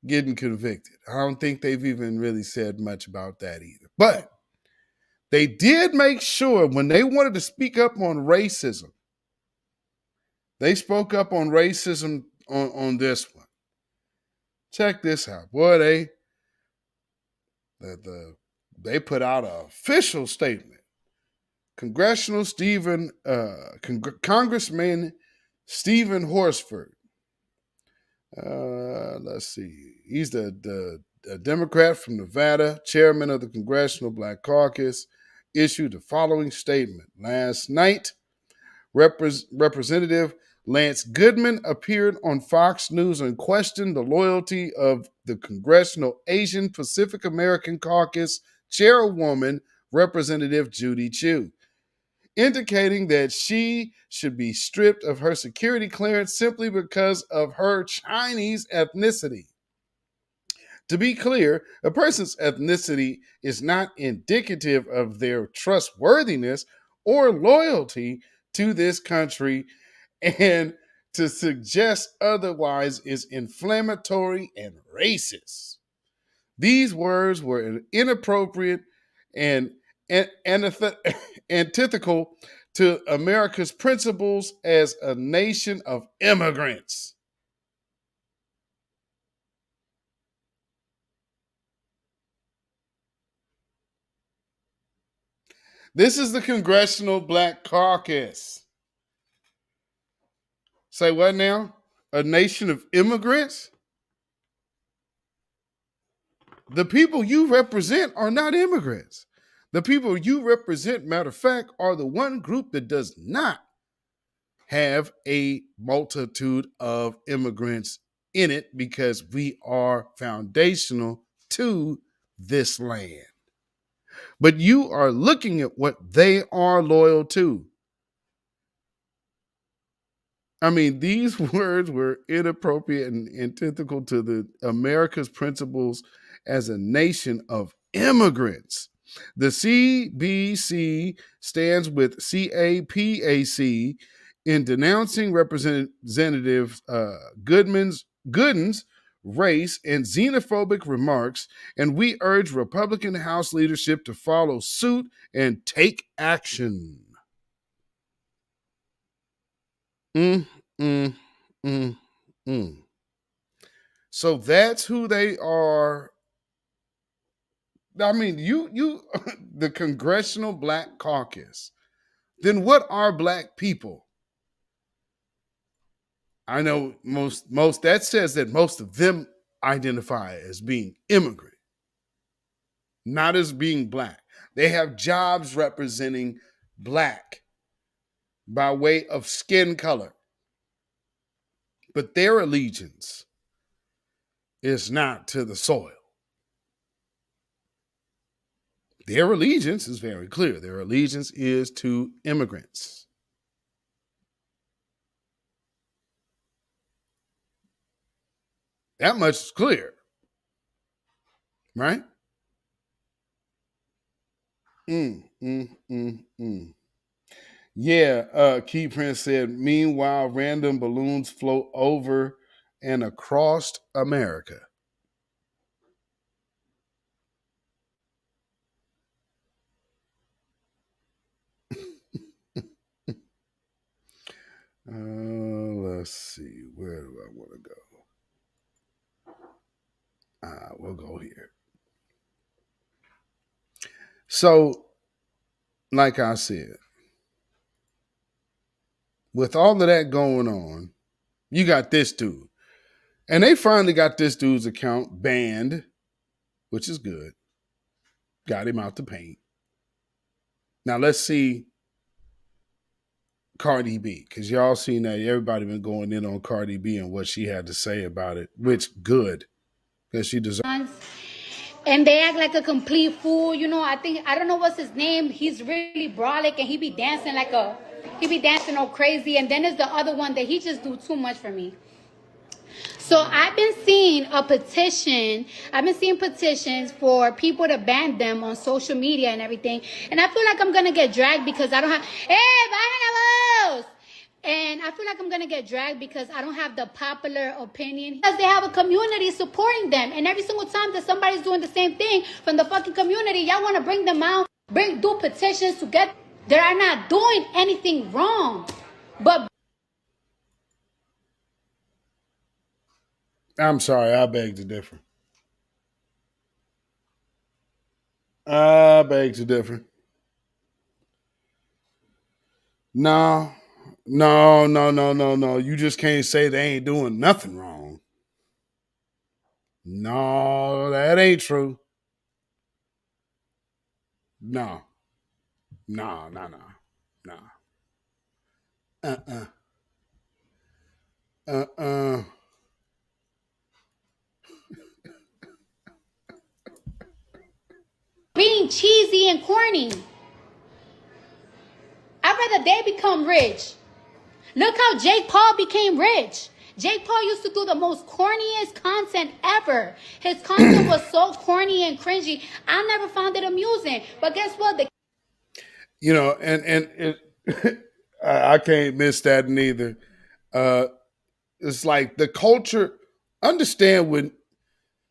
getting convicted. I don't think they've even really said much about that either. But they did make sure when they wanted to speak up on racism, they spoke up on racism on this one. Check this out. Boy, they put out an official statement. Congressman Stephen Horsford. Let's see. He's the Democrat from Nevada, chairman of the Congressional Black Caucus, issued the following statement. Last night, Representative Lance Goodman appeared on Fox News and questioned the loyalty of the Congressional Asian Pacific American Caucus chairwoman, Representative Judy Chu, indicating that she should be stripped of her security clearance simply because of her Chinese ethnicity. To be clear, a person's ethnicity is not indicative of their trustworthiness or loyalty to this country, and to suggest otherwise is inflammatory and racist. These words were inappropriate and antithetical to America's principles as a nation of immigrants. This is the Congressional Black Caucus. Say what now? A nation of immigrants? The people you represent are not immigrants. The people you represent, matter of fact, are the one group that does not have a multitude of immigrants in it, because we are foundational to this land. But you are looking at what they are loyal to. I mean, these words were inappropriate and antithetical to the America's principles as a nation of immigrants. The CBC stands with CAPAC in denouncing Representative Gooden's race and xenophobic remarks, and we urge Republican House leadership to follow suit and take action. So that's who they are I mean, you, the Congressional Black Caucus. Then what are black people? I know most that says that most of them identify as being immigrant, not as being black. They have jobs representing black by way of skin color, but their allegiance is not to the soil. Their allegiance is very clear. Their allegiance is to immigrants. That much is clear, right? Yeah, Key Prince said, meanwhile, random balloons float over and across America. Let's see. Where do I want to go? We'll go here. So, like I said, with all of that going on, you got this dude. And they finally got this dude's account banned, which is good. Got him out the paint. Now let's see Cardi B, because y'all seen that everybody been going in on Cardi B and what she had to say about it, which good, because she deserves. And they act like a complete fool, you know. I don't know what's his name. He's really brolic and he be dancing all crazy. And then there's the other one that he just do too much for me. So I've been seeing petitions for people to ban them on social media and everything. And I feel like I'm gonna get dragged because I don't have and I feel like I'm going to get dragged because I don't have the popular opinion. Because they have a community supporting them. And every single time that somebody's doing the same thing from the fucking community, y'all want to bring them out, do petitions to get... They are not doing anything wrong. But... I'm sorry, I beg to differ. I beg to differ. No. You just can't say they ain't doing nothing wrong. No, that ain't true. No. Being cheesy and corny. I'd rather they become rich. Look how Jake Paul became rich. Jake Paul used to do the most corniest content ever. His content was so corny and cringy. I never found it amusing. But guess what? You know, and it, I can't miss that neither. It's like the culture. Understand when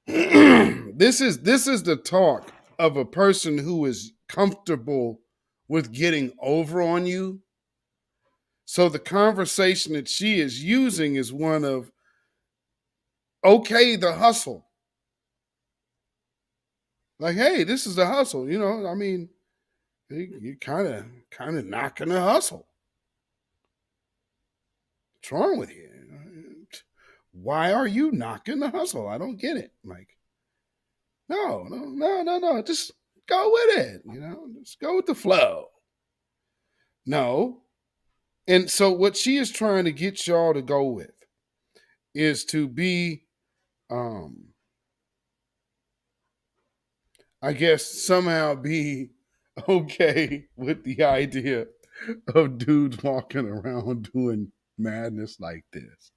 this is the talk of a person who is comfortable with getting over on you. So the conversation that she is using is one of, okay, the hustle. Like, hey, this is the hustle. You know, I mean, you kind of knocking the hustle. What's wrong with you? Why are you knocking the hustle? I don't get it. Like, no. Just go with it. You know, just go with the flow. No. And so what she is trying to get y'all to go with is to be, I guess, somehow be okay with the idea of dudes walking around doing madness like this.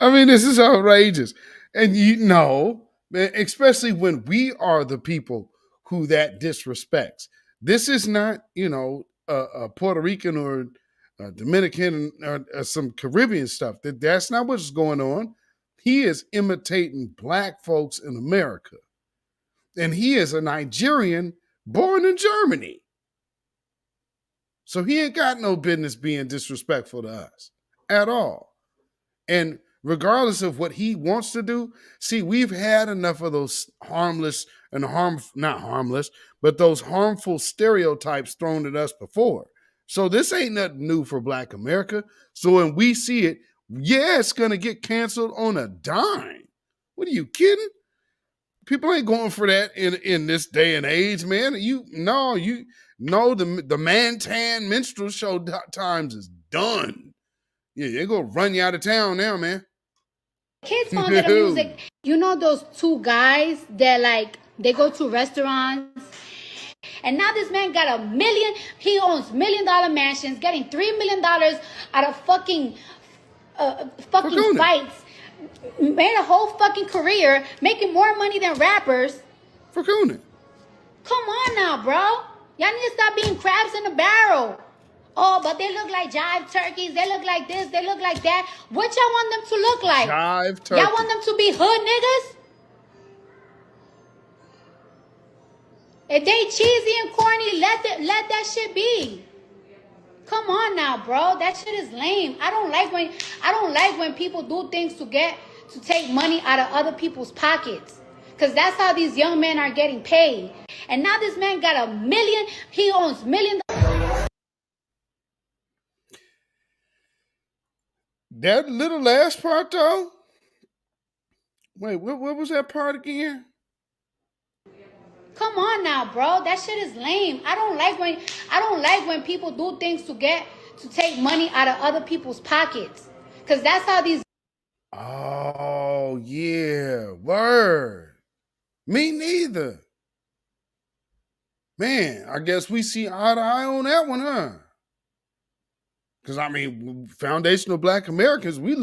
I mean, this is outrageous. And you know, especially when we are the people who that disrespects. This is not, you know, a Puerto Rican or a Dominican or some Caribbean stuff. That's not what's going on. He is imitating black folks in America. And he is a Nigerian born in Germany. So he ain't got no business being disrespectful to us at all. And regardless of what he wants to do. See, we've had enough of those harmless and not harmless, but those harmful stereotypes thrown at us before. So this ain't nothing new for Black America. So when we see it, yeah, it's going to get canceled on a dime. What are you kidding? People ain't going for that in this day and age, man. The Man-Tan minstrel show times is done. Yeah, they're gonna run you out of town now, man. Kids found that music. You know those two guys that like they go to restaurants, and now this man got $1 million. He owns $1 million mansions, getting $3 million out of fucking fights. Made a whole fucking career, making more money than rappers. For Conan. Come on now, bro. Y'all need to stop being crabs in a barrel. Oh, but they look like jive turkeys. They look like this. They look like that. What y'all want them to look like? Jive turkey. Y'all want them to be hood niggas? If they cheesy and corny, let that shit be. Come on now, bro. That shit is lame. I don't like when people do things to take money out of other people's pockets. Because that's how these young men are getting paid. And now this man got $1 million. He owns $1 million. That little last part though. Wait, what was that part again? Come on now, bro. That shit is lame. I don't like when people do things to take money out of other people's pockets. Because that's how these. Oh yeah, word. Me neither. Man, I guess we see eye to eye on that one, huh? Because I mean, foundational Black Americans, we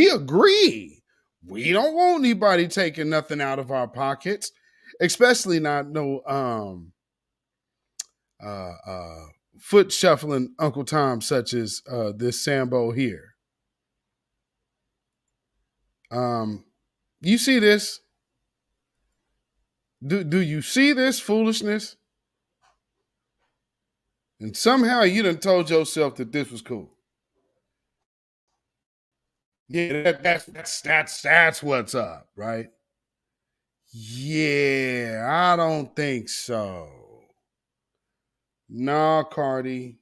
agree. We don't want anybody taking nothing out of our pockets, especially not no foot shuffling Uncle Tom such as this Sambo here. You see this? Do you see this foolishness? And somehow you done told yourself that this was cool. Yeah, that's what's up, right? Yeah, I don't think so. Nah, Cardi.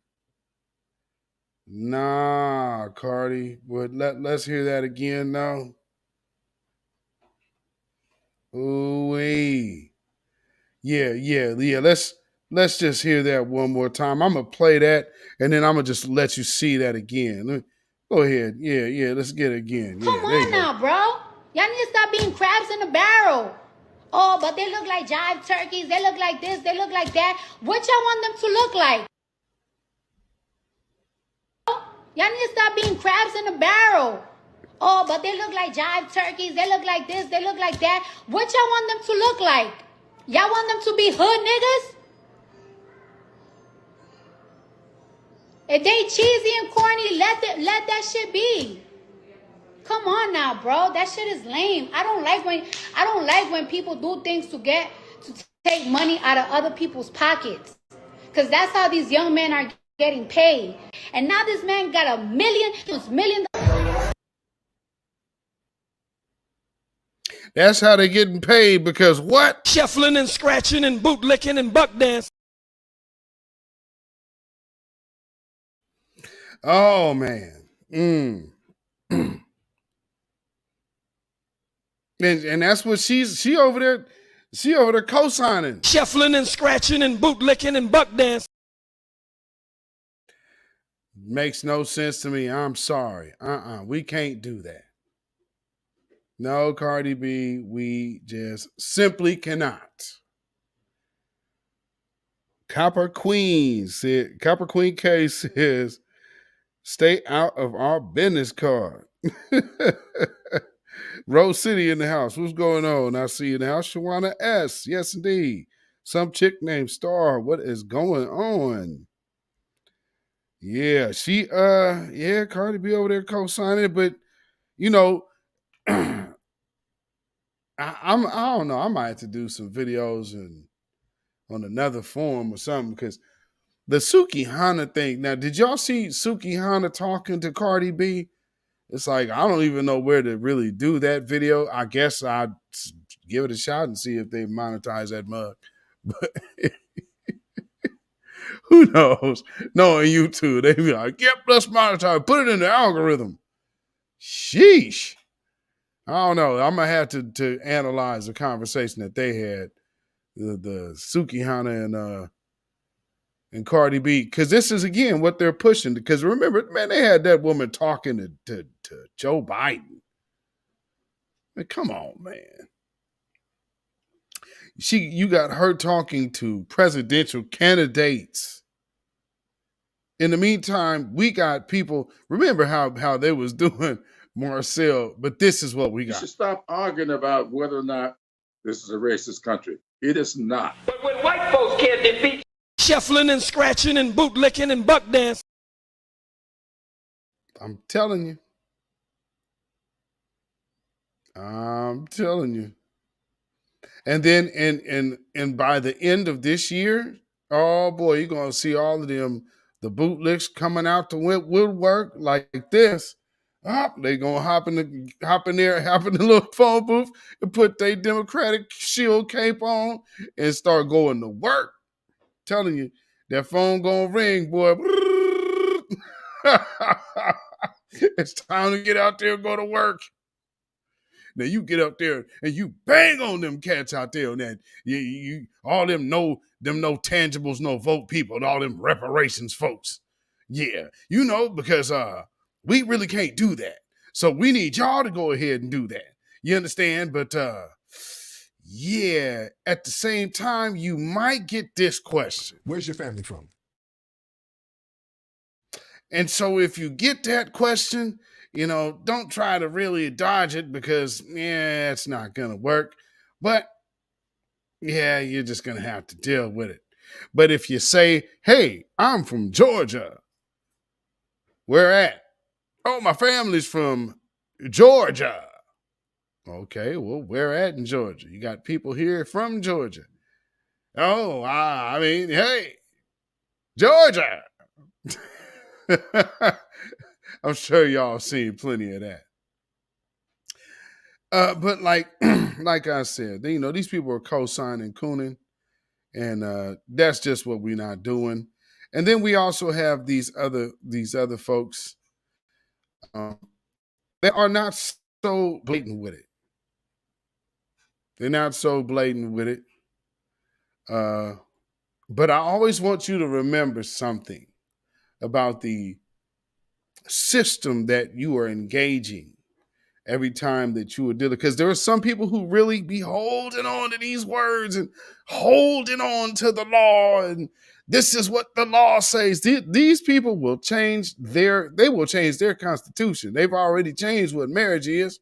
But let's hear that again now. Ooh-wee. Yeah. Let's just hear that one more time. I'm gonna play that, and then I'm gonna just let you see that again. Go ahead. Yeah. Let's get it again. Come on now, bro. Y'all need to stop being crabs in a barrel. Oh, but they look like jive turkeys. They look like this. They look like that. What y'all want them to look like? Y'all need to stop being crabs in a barrel. Oh, but they look like jive turkeys. They look like this. They look like that. What y'all want them to look like? Y'all want them to be hood niggas? If they cheesy and corny, let that shit be. Come on now, bro. That shit is lame. I don't like when people do things to take money out of other people's pockets. Because that's how these young men are getting paid. And now this man got $1 million. That's how they're getting paid, because what? Shuffling and scratching and bootlicking and buck dance. Oh man. And that's what she over there co-signing. Shuffling and scratching and bootlicking and buck dance. Makes no sense to me. I'm sorry. We can't do that. No, Cardi B, we just simply cannot. Copper Queen K says, stay out of our business card. Rose City in the house. What's going on? I see you in the house. Shawana S. Yes, indeed. Some chick named Star. What is going on? Yeah, Cardi B over there co-signing it, but you know, I don't know. I might have to do some videos and on another forum or something, because the Suki Hana thing. Now, did y'all see Suki Hana talking to Cardi B? It's like, I don't even know where to really do that video. I guess I'd give it a shot and see if they monetize that mug. But who knows? Knowing YouTube, they be like, yep, let's monetize. Put it in the algorithm. Sheesh. I don't know. I'm going to have to analyze the conversation that they had, the Sukihana and Cardi B, because this is, again, what they're pushing. Because remember, man, they had that woman talking to Joe Biden. Man, come on, man. You got her talking to presidential candidates. In the meantime, we got people, remember how they was doing Marcel, but this is what we You got. should stop arguing about whether or not this is a racist country. It is not. But when white folks can't defeat shuffling and scratching and bootlicking and buck dancing. I'm telling you. I'm telling you. And then and by the end of this year, oh boy, you're gonna see all of them, the bootlicks coming out to woodwork like this. They gonna hop in the little phone booth and put their Democratic shield cape on and start going to work. Telling you, that phone gonna ring, boy. It's time to get out there and go to work. Now you get up there and you bang on them cats out there on that. You all them no tangibles, no vote people, and all them reparations folks. Yeah, because we really can't do that. So we need y'all to go ahead and do that. You understand? But yeah, at the same time, you might get this question. Where's your family from? And so if you get that question, don't try to really dodge it because, it's not going to work. But, yeah, you're just going to have to deal with it. But if you say, hey, I'm from Georgia, where at? Oh, my family's from Georgia. Okay, well, where at in Georgia? You got people here from Georgia. Oh, hey, Georgia. I'm sure y'all seen plenty of that. But like I said, these people are co-signing cooning, and that's just what we're not doing. And then we also have these other folks. They are not so blatant with it. They're not so blatant with it. But I always want you to remember something about the system that you are engaging every time that you are dealing. Because there are some people who really be holding on to these words and holding on to the law. And this is what the law says. These people will change their constitution. They've already changed what marriage is.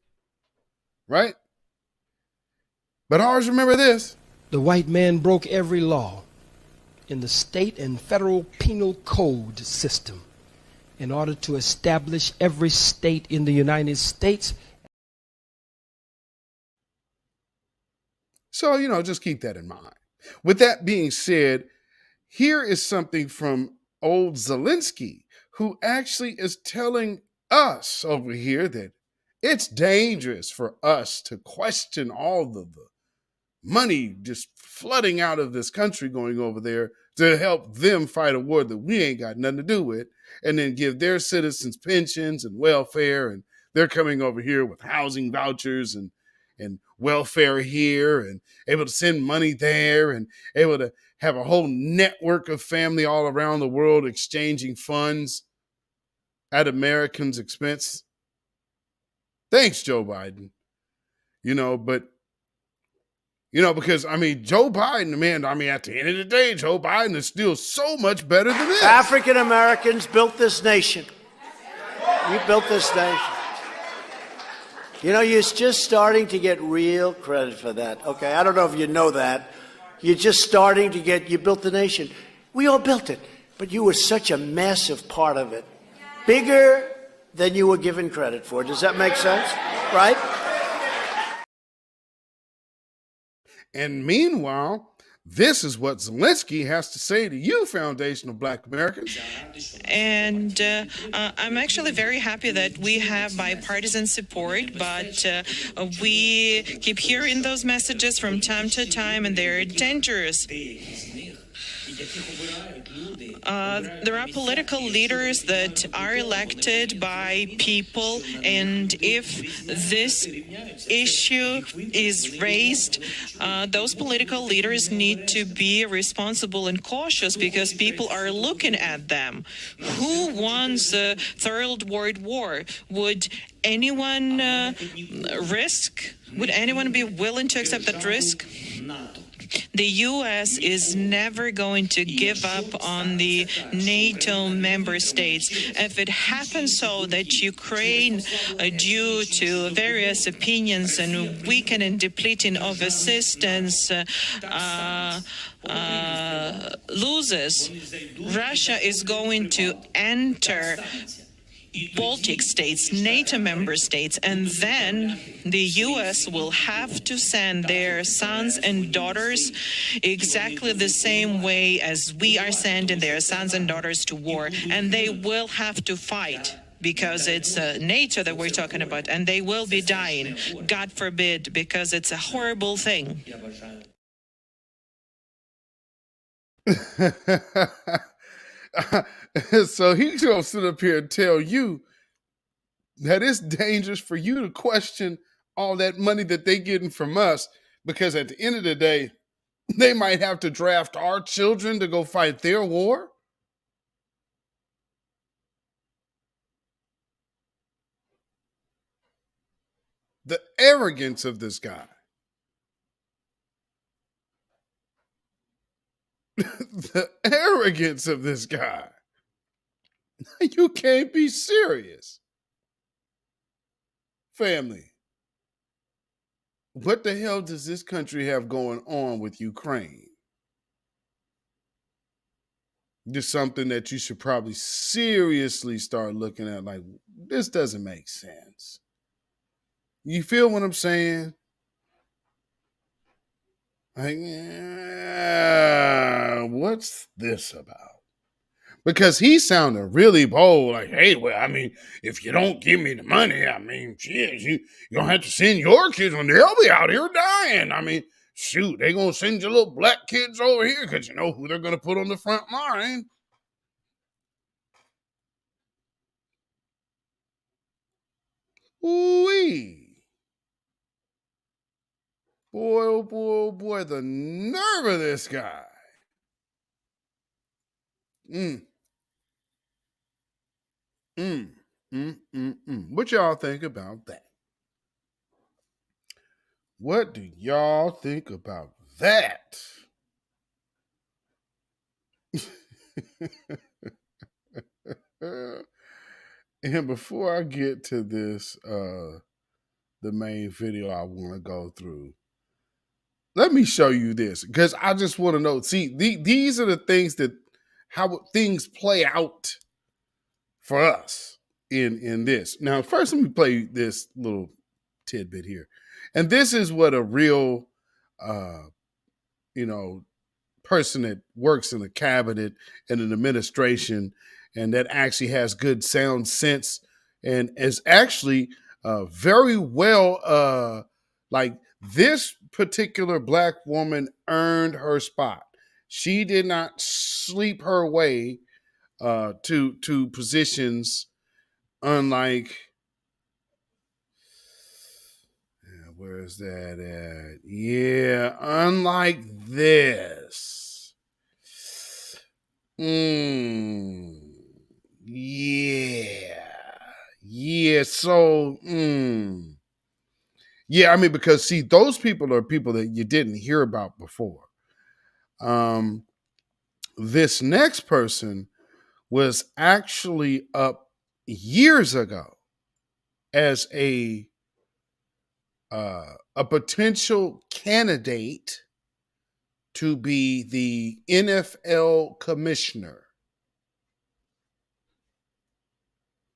Right? But always remember this. The white man broke every law in the state and federal penal code system in order to establish every state in the United States. So, just keep that in mind. With that being said, here is something from old Zelensky, who actually is telling us over here that it's dangerous for us to question all of the money just flooding out of this country going over there to help them fight a war that we ain't got nothing to do with, and then give their citizens pensions and welfare, and they're coming over here with housing vouchers and welfare here, and able to send money there, and able to have a whole network of family all around the world exchanging funds at Americans' expense. Thanks, Joe Biden. Because, Joe Biden, man, at the end of the day, Joe Biden is still so much better than this. African Americans built this nation. You built this nation. You're just starting to get real credit for that. Okay, I don't know if you know that. You're just starting to you built the nation. We all built it, but you were such a massive part of it. Bigger than you were given credit for. Does that make sense? Right? And meanwhile, This is what Zelensky has to say to you, foundational Black Americans. And I'm actually very happy that we have bipartisan support, but we keep hearing those messages from time to time, and they're dangerous. There are political leaders that are elected by people, and if this issue is raised, those political leaders need to be responsible and cautious because people are looking at them. Who wants a third world war? Would anyone would anyone be willing to accept that risk? The U.S. is never going to give up on the NATO member states. If it happens so that Ukraine, due to various opinions and weakening and depleting of assistance, loses, Russia is going to enter Baltic states, NATO member states, and then the U.S. will have to send their sons and daughters exactly the same way as we are sending their sons and daughters to war, and they will have to fight because it's NATO that we're talking about, and they will be dying, God forbid, because it's a horrible thing. So he's going to sit up here and tell you that it's dangerous for you to question all that money that they're getting from us, because at the end of the day, they might have to draft our children to go fight their war. The arrogance of this guy. The arrogance of this guy. You can't be serious. Family, what the hell does this country have going on with Ukraine? Just something that you should probably seriously start looking at, like, this doesn't make sense. You feel what I'm saying? Like, what's this about? Because he sounded really bold, like, hey, well, I mean, if you don't give me the money, I mean, shit, you don't have to send your kids when they'll be out here dying. I mean, shoot, they going to send your little black kids over here because you know who they're going to put on the front line. Ooh-wee. Boy, oh boy, oh boy, the nerve of this guy. What y'all think about that? What do y'all think about that? And before I get to this, the main video I want to go through, let me show you this, because I just want to know. See, these are the things that how things play out for us in this. Now, first, let me play this little tidbit here, and this is what a real, person that works in a cabinet and an administration and that actually has good sound sense and is actually very well, like, this particular black woman earned her spot. She did not sleep her way to positions, unlike, where is that at? Yeah, unlike this. Yeah. So, yeah, I mean, because see, those people are people that you didn't hear about before. This next person was actually up years ago as a potential candidate to be the NFL commissioner.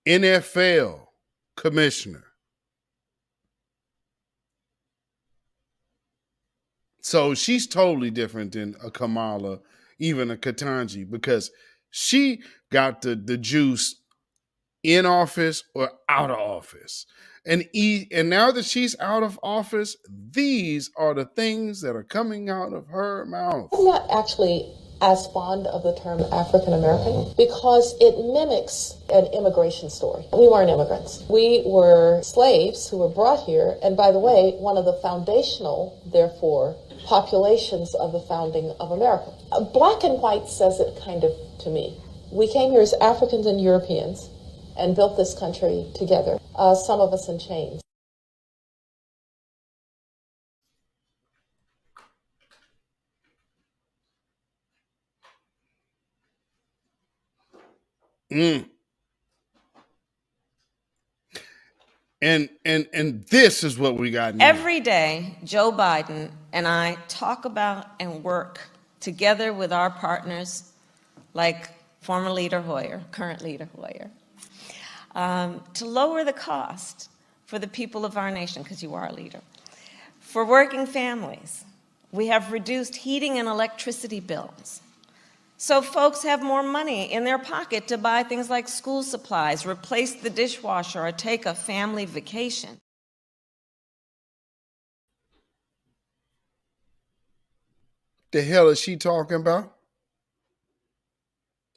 NFL commissioner. So she's totally different than a Kamala, even a Ketanji, because she got the juice in office or out of office. And now that she's out of office, these are the things that are coming out of her mouth. I'm not actually as fond of the term African American because it mimics an immigration story. We weren't immigrants. We were slaves who were brought here. And by the way, one of the foundational, therefore, populations of the founding of America. Black and white says it kind of to me. We came here as Africans and Europeans and built this country together, some of us in chains. Mm. And this is what we got now. Every day, Joe Biden and I talk about and work together with our partners like former leader Hoyer, current leader Hoyer, to lower the cost for the people of our nation, because you are a leader. For working families, we have reduced heating and electricity bills. So folks have more money in their pocket to buy things like school supplies, replace the dishwasher, or take a family vacation. The hell is she talking about?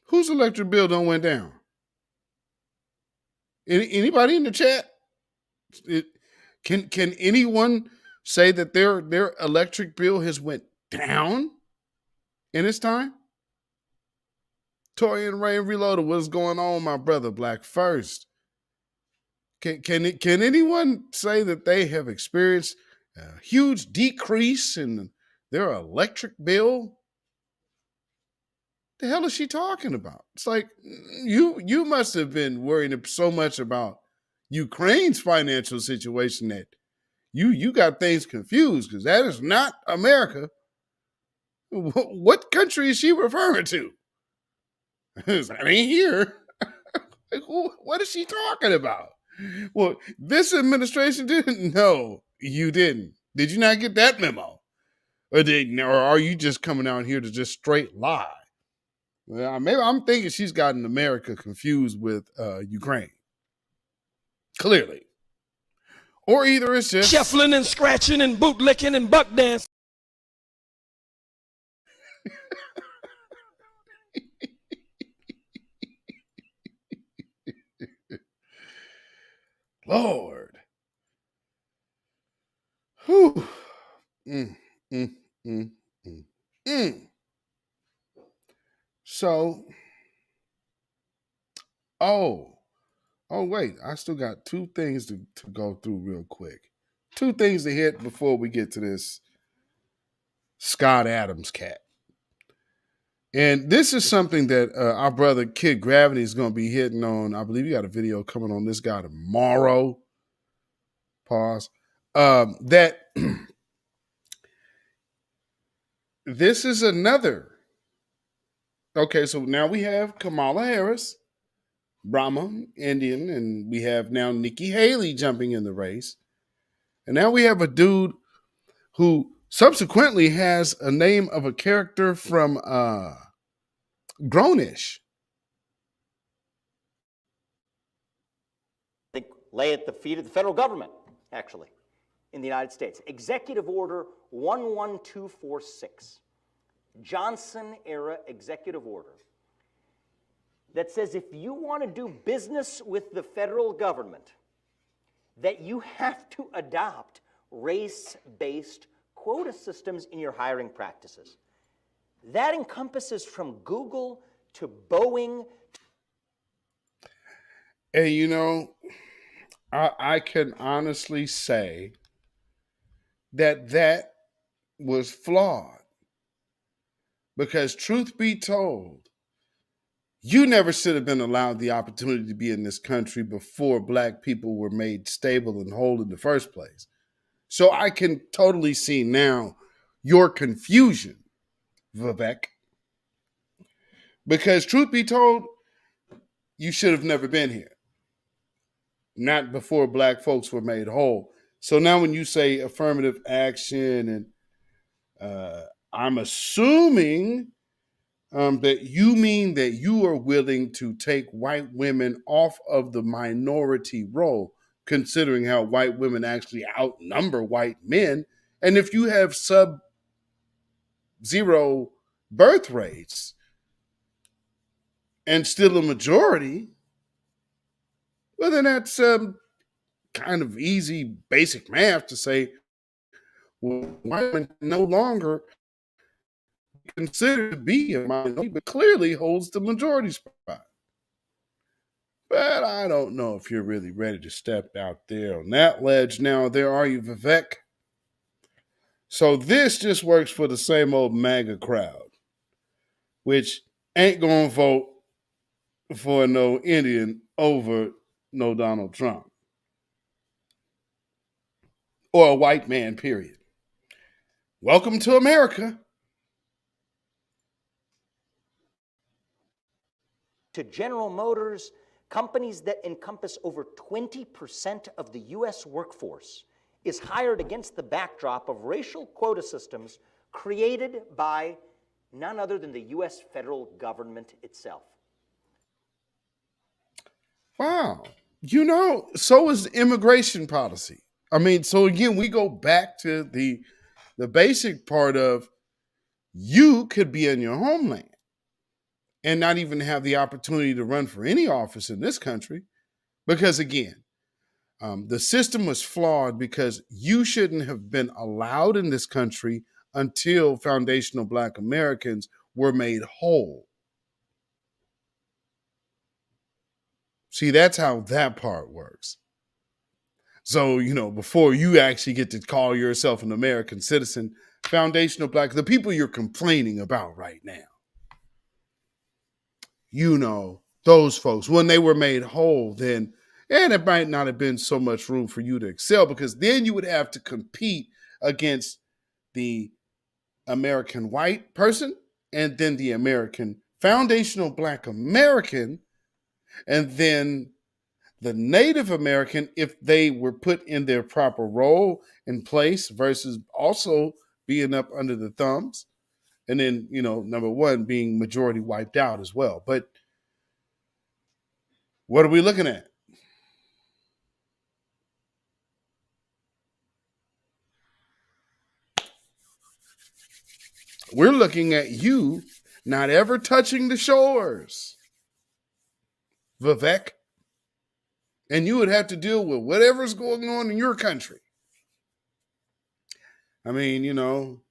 Whose electric bill done went down? Anybody in the chat? Can anyone say that their electric bill has went down in its time? Tori and Ray Reloaded, what's going on, my brother? Black First. Can anyone say that they have experienced a huge decrease in their electric bill? The hell is she talking about? It's like you must have been worrying so much about Ukraine's financial situation that you got things confused, because that is not America. What country is she referring to? That ain't here. Like, what is she talking about? Well, this administration didn't. No, you didn't. Did you not get that memo? Or are you just coming out here to just straight lie? Well, maybe I'm thinking she's gotten America confused with Ukraine. Clearly. Or either it's just shuffling and scratching and bootlicking and buck dancing. Lord. Whew. So, wait, I still got two things to go through real quick. Two things to hit before we get to this Scott Adams cat. And this is something that our brother Kid Gravity is going to be hitting on. I believe you got a video coming on this guy tomorrow. Pause. That this is another. Okay, so now we have Kamala Harris, Brahma, Indian, and we have now Nikki Haley jumping in the race. And now we have a dude who subsequently has a name of a character from Grownish. I think lay at the feet of the federal government, actually, in the United States. Executive Order 11246. Johnson-era executive order that says if you want to do business with the federal government, that you have to adopt race-based quota systems in your hiring practices. That encompasses from Google to Boeing. And you know, I can honestly say that was flawed. Because truth be told, you never should have been allowed the opportunity to be in this country before Black people were made stable and whole in the first place. So I can totally see now your confusion, Vivek. Because truth be told, you should have never been here. Not before Black folks were made whole. So now when you say affirmative action I'm assuming that you mean that you are willing to take white women off of the minority role, considering how white women actually outnumber white men. And if you have sub-zero birth rates and still a majority, well, then that's kind of easy, basic math to say, well, white women no longer considered to be a minority, but clearly holds the majority spot. But I don't know if you're really ready to step out there on that ledge now. There are you, Vivek. So this just works for the same old MAGA crowd, which ain't gonna vote for no Indian over no Donald Trump. Or a white man, period. Welcome to America. To General Motors, companies that encompass over 20% of the U.S. workforce, is hired against the backdrop of racial quota systems created by none other than the U.S. federal government itself. Wow. You know, so is immigration policy. I mean, so again, we go back to the basic part of you could be in your homeland and not even have the opportunity to run for any office in this country. Because again, the system was flawed because you shouldn't have been allowed in this country until foundational Black Americans were made whole. See, that's how that part works. So, you know, before you actually get to call yourself an American citizen, foundational Black, the people you're complaining about right now, you know, those folks, when they were made whole, then, and it might not have been so much room for you to excel, because then you would have to compete against the American white person and then the American foundational Black American, and then the Native American, if they were put in their proper role and place, versus also being up under the thumbs. And then, you know, number one, being majority wiped out as well. But what are we looking at? We're looking at you not ever touching the shores, Vivek. And you would have to deal with whatever's going on in your country. I mean, you know,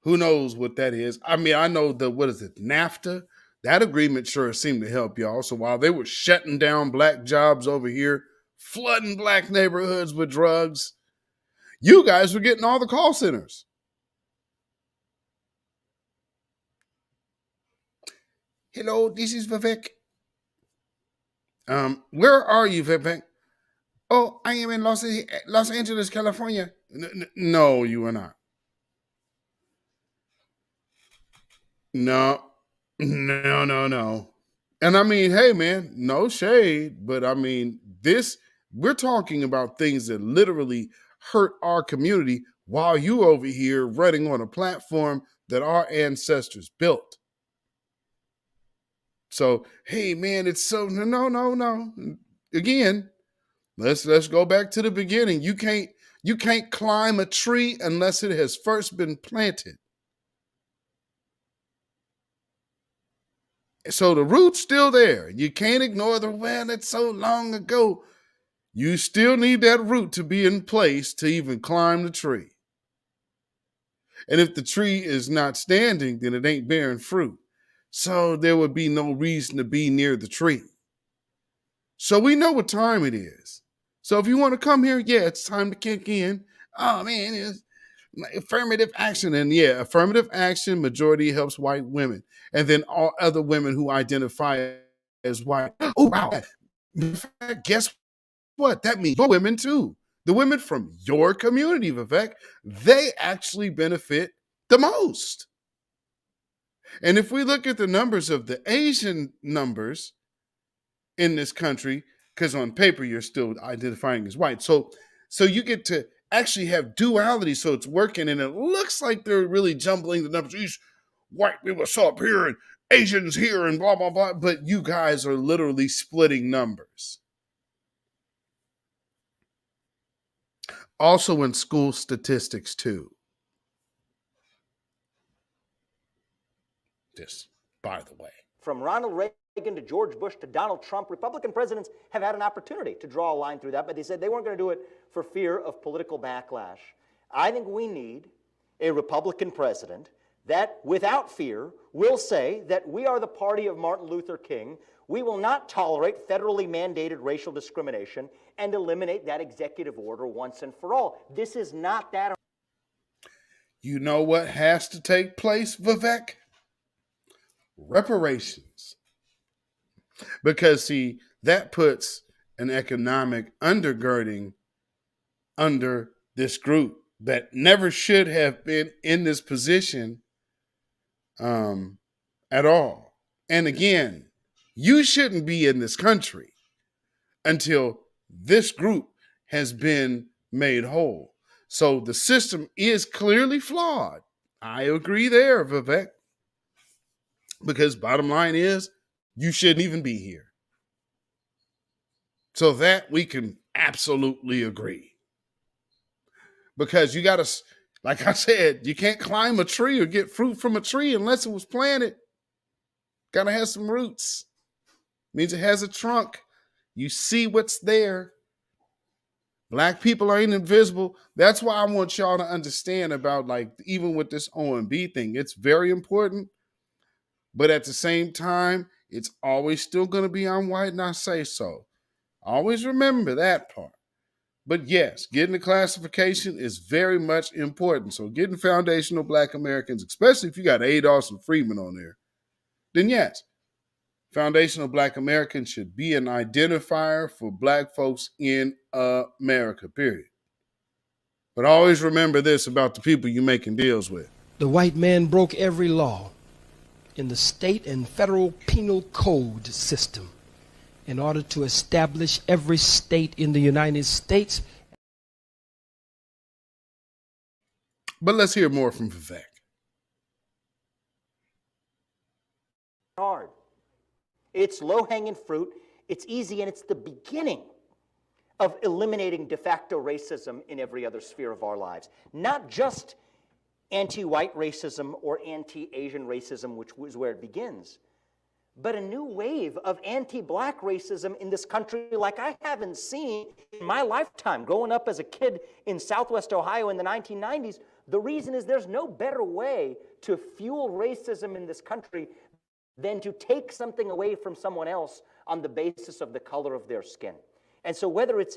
who knows what that is? I mean, I know what is it, NAFTA? That agreement sure seemed to help y'all. So while they were shutting down Black jobs over here, flooding Black neighborhoods with drugs, you guys were getting all the call centers. Hello, this is Vivek. Where are you, Vivek? Oh, I am in Los Angeles, California. No, you are not. No. And I mean, hey, man, no shade, but I mean, we're talking about things that literally hurt our community while you over here running on a platform that our ancestors built. So, hey, man, it's so, no. Again, let's go back to the beginning. You can't climb a tree unless it has first been planted. So the root's still there. You can't ignore it's so long ago. You still need that root to be in place to even climb the tree. And if the tree is not standing, then it ain't bearing fruit. So there would be no reason to be near the tree. So we know what time it is. So if you want to come here, yeah, it's time to kick in. Oh, man, it's affirmative action. And yeah, affirmative action, majority helps white women. And then all other women who identify as white. Oh, wow. Guess what? That means your women too. The women from your community, Vivek, they actually benefit the most. And if we look at the numbers of the Asian numbers in this country, because on paper you're still identifying as white. So you get to actually have duality, so it's working, and it looks like they're really jumbling the numbers. These white people saw up here and Asians here and blah, blah, blah, but you guys are literally splitting numbers. Also in school statistics too. Just by the way. From Ronald Reagan to George Bush to Donald Trump, Republican presidents have had an opportunity to draw a line through that, but they said they weren't going to do it for fear of political backlash. I think we need a Republican president that, without fear, will say that we are the party of Martin Luther King. We will not tolerate federally mandated racial discrimination and eliminate that executive order once and for all. This is not that. You know what has to take place, Vivek? Reparations. Because, see, that puts an economic undergirding under this group that never should have been in this position at all. And again, you shouldn't be in this country until this group has been made whole. So the system is clearly flawed. I agree there, Vivek. Because bottom line is, you shouldn't even be here. So that we can absolutely agree. Because you got to, like I said, you can't climb a tree or get fruit from a tree unless it was planted. Got to have some roots. Means it has a trunk. You see what's there. Black people ain't invisible. That's why I want y'all to understand about, like, even with this OMB thing, it's very important. But at the same time, it's always still going to be I'm white and I say so. Always remember that part. But yes, getting the classification is very much important. So getting foundational Black Americans, especially if you got Adolf and Freeman on there, then yes, foundational Black Americans should be an identifier for Black folks in America, period. But always remember this about the people you're making deals with. The white man broke every law in the state and federal penal code system in order to establish every state in the United States. But let's hear more from Vivek. Hard. It's low-hanging fruit, it's easy, and it's the beginning of eliminating de facto racism in every other sphere of our lives. Not just anti-white racism or anti-Asian racism, which is where it begins, but a new wave of anti-Black racism in this country like I haven't seen in my lifetime. Growing up as a kid in Southwest Ohio in the 1990s, the reason is there's no better way to fuel racism in this country than to take something away from someone else on the basis of the color of their skin. And so whether it's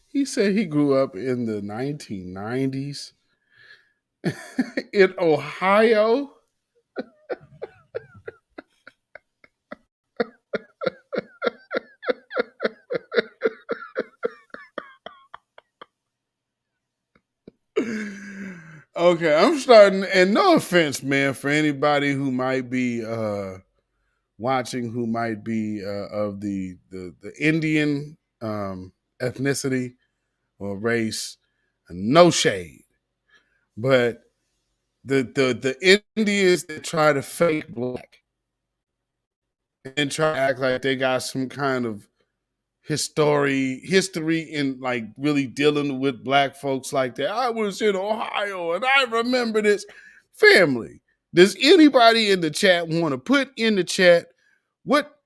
He said he grew up in the 1990s in Ohio. Okay, I'm starting, and no offense, man, for anybody who might be watching, who might be of the Indian ethnicity or race, no shade, but the Indians that try to fake Black and try to act like they got some kind of history in, like, really dealing with Black folks like that. I was in Ohio and I remember this. Family, does anybody in the chat want to put in the chat what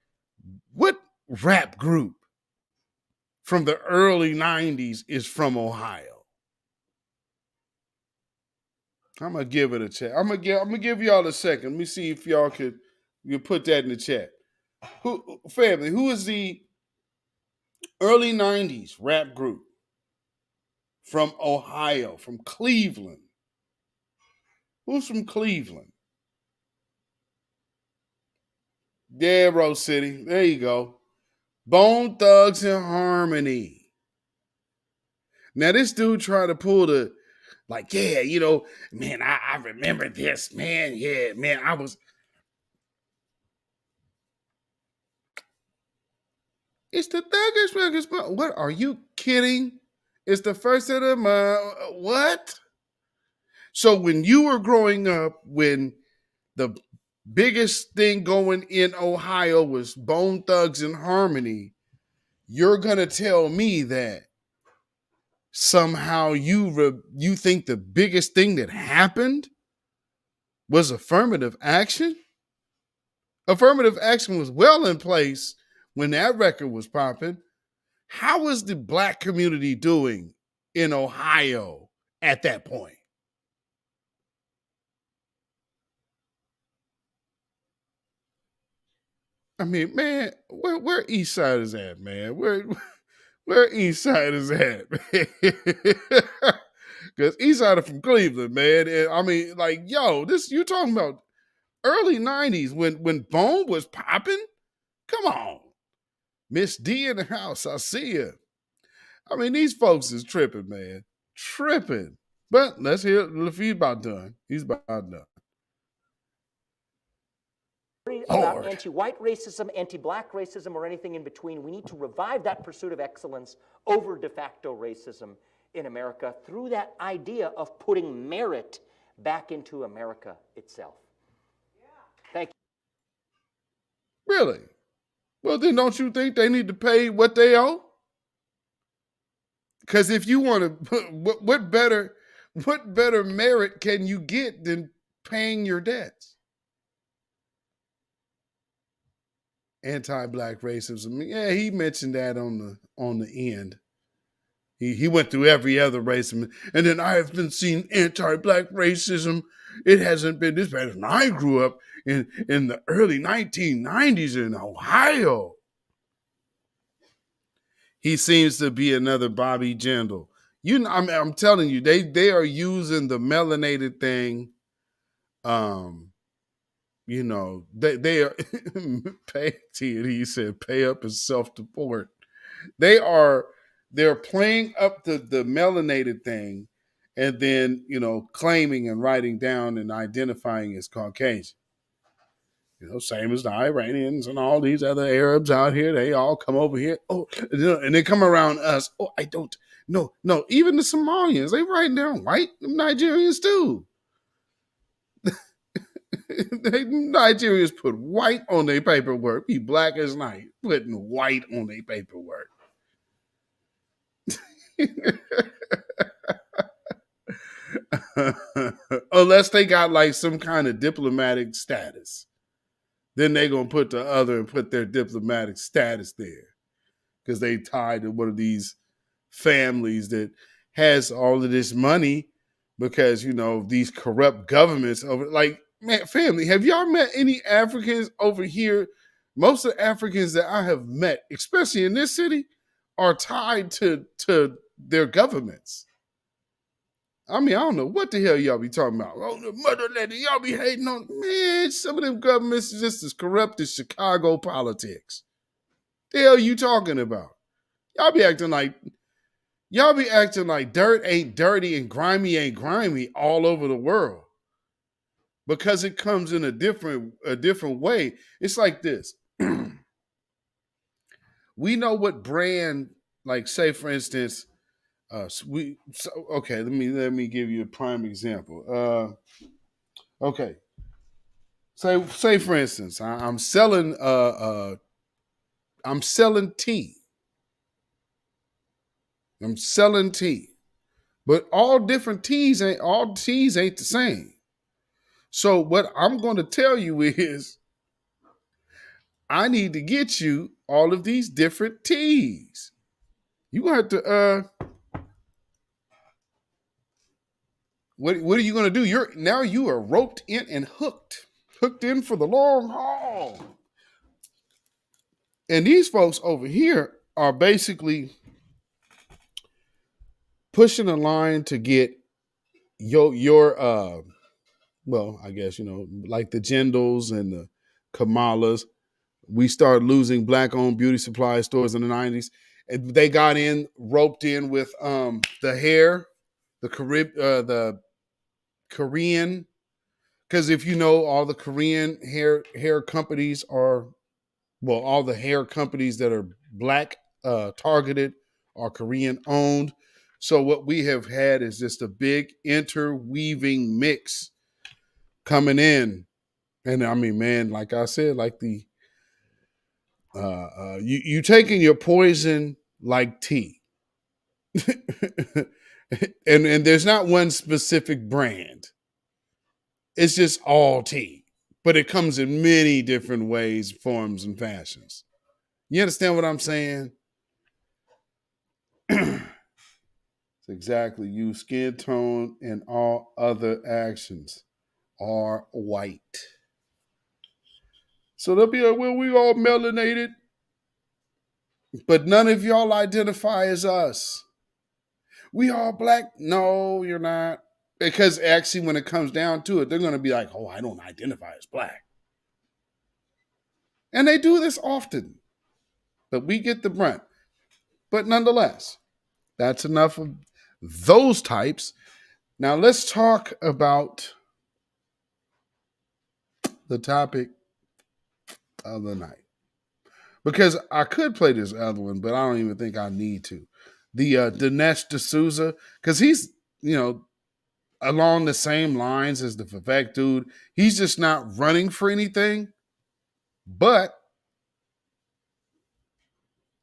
rap group from the early 90s is from Ohio? I'm gonna give it a chat. I'm gonna give y'all a second. Let me see if y'all could put that in the chat. Family, who is the early 90s rap group from Ohio, from Cleveland? Who's from Cleveland? Yeah, Rose City. There you go. Bone Thugs and Harmony. Now, this dude tried to pull the, like, yeah, you know, man, I remember this, man. Yeah, man, It's the biggest month. What, are you kidding? It's the first of the month. What? So when you were growing up, when the biggest thing going in Ohio was Bone Thugs and Harmony, you're going to tell me that somehow you think the biggest thing that happened was affirmative action? Affirmative action was well in place when that record was popping. How was the black community doing in Ohio at that point? I mean, man, where East Side is at, man? Where East Side is at, man? Because East Side are from Cleveland, man. And I mean, like, yo, this, you're talking about early 90s when Bone was popping? Come on. Miss D in the house, I see you. I mean, these folks is tripping, man. Tripping. But let's hear he's about done. He's about done. About anti-white racism, anti-black racism, or anything in between. We need to revive that pursuit of excellence over de facto racism in America through that idea of putting merit back into America itself. Thank you. Really? Well, then don't you think they need to pay what they owe? Because if you want to, what better merit can you get than paying your debts? Anti-black racism. Yeah, he mentioned that on the end. He went through every other racism, and then I have been seeing anti-black racism. It hasn't been this bad. And I grew up in the early 1990s in Ohio. He seems to be another Bobby Jindal. I'm telling you, they are using the melanated thing. You know, they are he said pay up and self-deport. They're playing up the melanated thing, and then, you know, claiming and writing down and identifying as Caucasian. You know, same as the Iranians and all these other Arabs out here. They all come over here. Oh, and they come around us. Oh, I don't. No. Even the Somalians, they write down white. Nigerians too. Nigerians put white on their paperwork. Be black as night, putting white on their paperwork. Unless they got like some kind of diplomatic status. Then they're going to put the other and put their diplomatic status there because they tied to one of these families that has all of this money because, you know, these corrupt governments over, like, man, family, have y'all met any Africans over here? Most of the Africans that I have met, especially in this city, are tied to their governments. I mean, I don't know what the hell y'all be talking about. Oh, the motherland, y'all be hating on. Man, some of them governments is just as corrupt as Chicago politics. The hell you talking about? Y'all be acting like dirt ain't dirty and grimy ain't grimy all over the world. Because it comes in a different way. It's like this. We know what brand, like, say for instance, okay, let me give you a prime example. Okay, say for instance, I'm selling tea. I'm selling tea, but all teas ain't the same. So what I'm going to tell you is, I need to get you all of these different teas. You gonna have to What are you going to do? You are roped in and hooked in for the long haul. And these folks over here are basically pushing a line to get your well, I guess, you know, like the Jindals and the Kamalas. We started losing black-owned beauty supply stores in the 90s. And they got roped in with the hair, the Korean, because if you know, all the Korean hair companies are, well, all the hair companies that are Black targeted or Korean owned. So what we have had is just a big interweaving mix coming in. And I mean, man, like I said, like the you taking your poison like tea. and there's not one specific brand. It's just all tea. But it comes in many different ways, forms, and fashions. You understand what I'm saying? It's exactly. You skin tone and all other actions are white. So they'll be like, well, we all melanated. But none of y'all identify as us. We all black. No, you're not. Because actually, when it comes down to it, they're going to be like, oh, I don't identify as black. And they do this often. But we get the brunt. But nonetheless, that's enough of those types. Now let's talk about the topic of the night. Because I could play this other one, but I don't even think I need to. The Dinesh D'Souza, because he's, along the same lines as the Vivek dude. He's just not running for anything. But,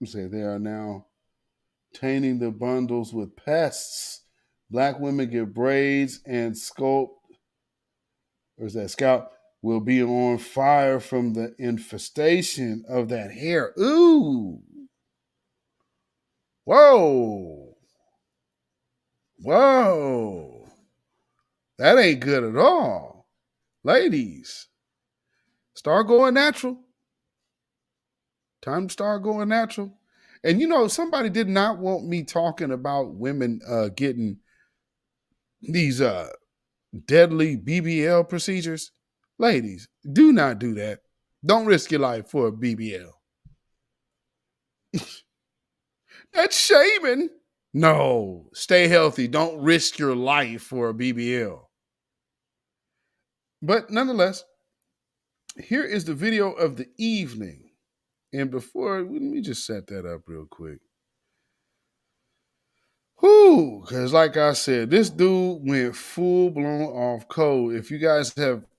say they are now tainting the bundles with pests. Black women get braids and scalp will be on fire from the infestation of that hair. Ooh. Whoa. Whoa. That ain't good at all. Ladies, start going natural. Time to start going natural. And somebody did not want me talking about women getting these deadly BBL procedures. Ladies, do not do that. Don't risk your life for a BBL. That's shaming. No, stay healthy. Don't risk your life for a BBL. But nonetheless, here is the video of the evening. And before, let me just set that up real quick. Whoo, because like I said, this dude went full blown off code. If you guys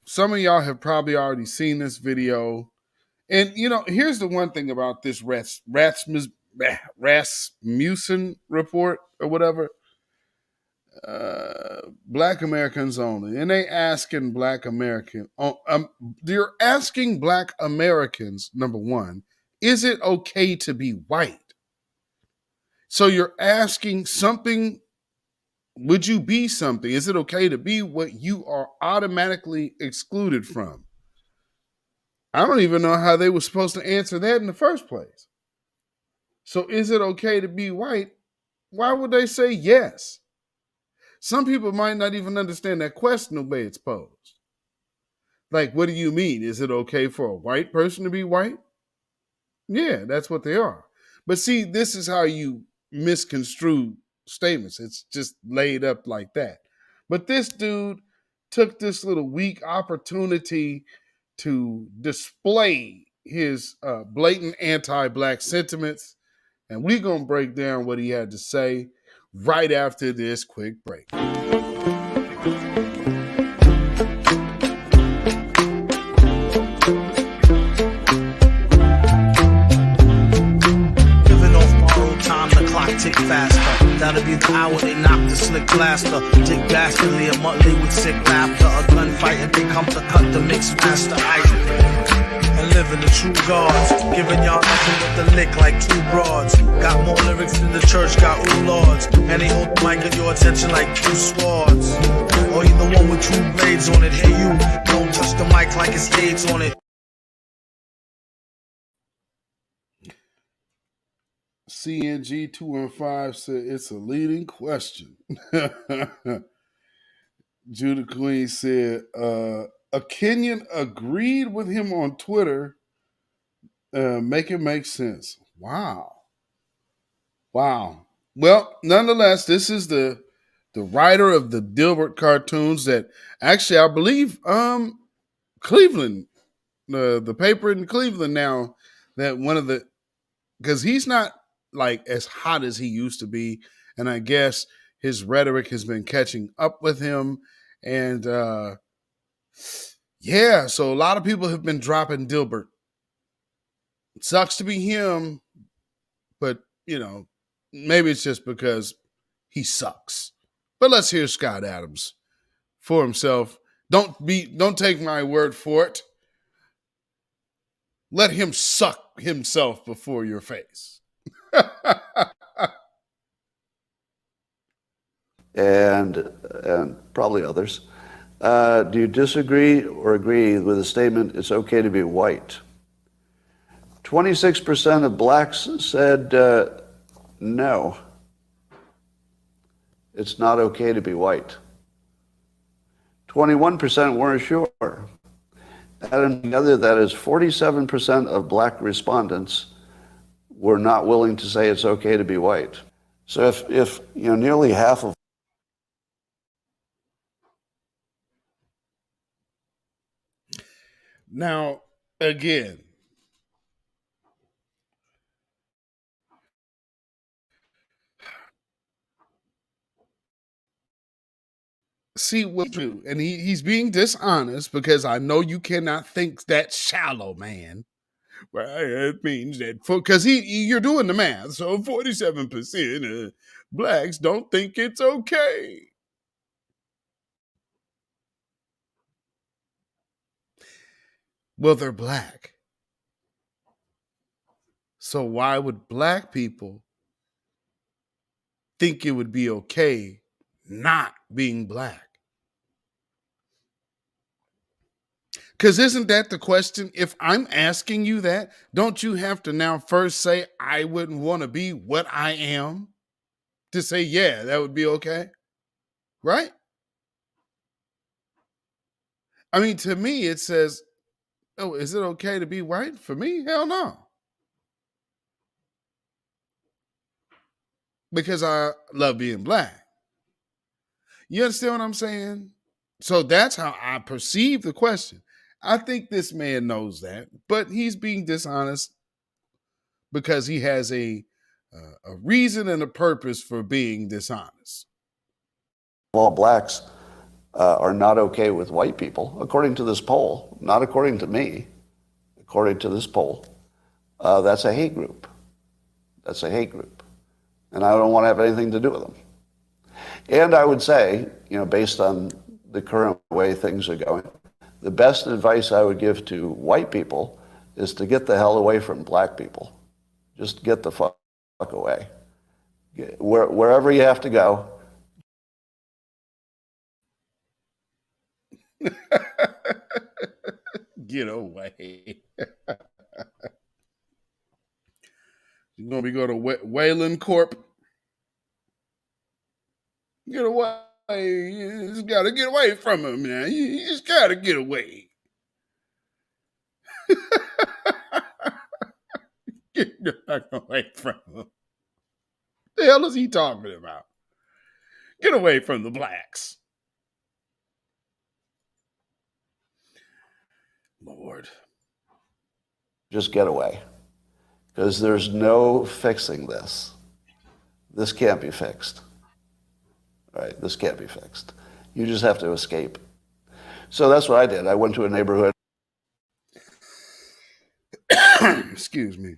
some of y'all have probably already seen this video. And, here's the one thing about this Rasmussen report or whatever. Black Americans only. And they're asking Black Americans, number one, is it okay to be white? So you're asking something, would you be something? Is it okay to be what you are automatically excluded from? I don't even know how they were supposed to answer that in the first place. So is it okay to be white? Why would they say yes? Some people might not even understand that question the way it's posed. Like, what do you mean? Is it okay for a white person to be white? Yeah, that's what they are. But see, this is how you misconstrue statements. It's just laid up like that. But this dude took this little weak opportunity to display his blatant anti-Black sentiments. And we're going to break down what he had to say right after this quick break. Tick faster. That'll be the hour they knock the slick blaster. Dick dastardly, a Muttley with sick laughter. A gunfight and they come to cut the mix master. And living the true gods. Giving y'all nothing but the lick like two broads. Got more lyrics than the church got ooh lords. And they hold the mic at your attention like two swords. Or you the one with two blades on it. Hey you, don't touch the mic like it's AIDS on it. CNG 215 said it's a leading question. Judah Queen said a Kenyan agreed with him on Twitter. Make it make sense. Wow. Well, nonetheless, this is the writer of the Dilbert cartoons that actually I believe Cleveland, the paper in Cleveland now, that one of the because he's not like as hot as he used to be. And I guess his rhetoric has been catching up with him. And yeah, so a lot of people have been dropping Dilbert. It sucks to be him, but you know, maybe it's just because he sucks. But let's hear Scott Adams for himself. Don't take my word for it. Let him suck himself before your face. and probably others. Do you disagree or agree with the statement, it's okay to be white? 26% of blacks said no. It's not okay to be white. 21% weren't sure. Adding together, that is 47% of black respondents were not willing to say it's okay to be white. So if you know, nearly half of Now, again, see what you do, and he's being dishonest because I know you cannot think that shallow, man. Well, it means that because you're doing the math, so 47% of blacks don't think it's okay. Well, they're black. So why would black people think it would be okay not being black? Because isn't that the question? If I'm asking you that, don't you have to now first say, I wouldn't want to be what I am? To say, yeah, that would be okay. Right? I mean, to me, it says, oh, is it okay to be white? For me, hell no. Because I love being black. You understand what I'm saying? So that's how I perceive the question. I think this man knows that, but he's being dishonest because he has a reason and a purpose for being dishonest. all blacks are not okay with white people, according to this poll, not according to me, according to this poll. That's a hate group. That's a hate group. And I don't want to have anything to do with them. And I would say, you know, based on the current way things are going, the best advice I would give to white people is to get the hell away from black people. Just get the fuck away. Wherever you have to go. Get away. You're going to be going to Wayland Corp. Get away. You just got to get away from him, man. You just got to get away. Get the fuck away from him. The hell is he talking about? Get away from the blacks. Lord. Just get away. Because there's no fixing this. This can't be fixed. Right? This can't be fixed. You just have to escape. So that's what I did. I went to a neighborhood. Excuse me.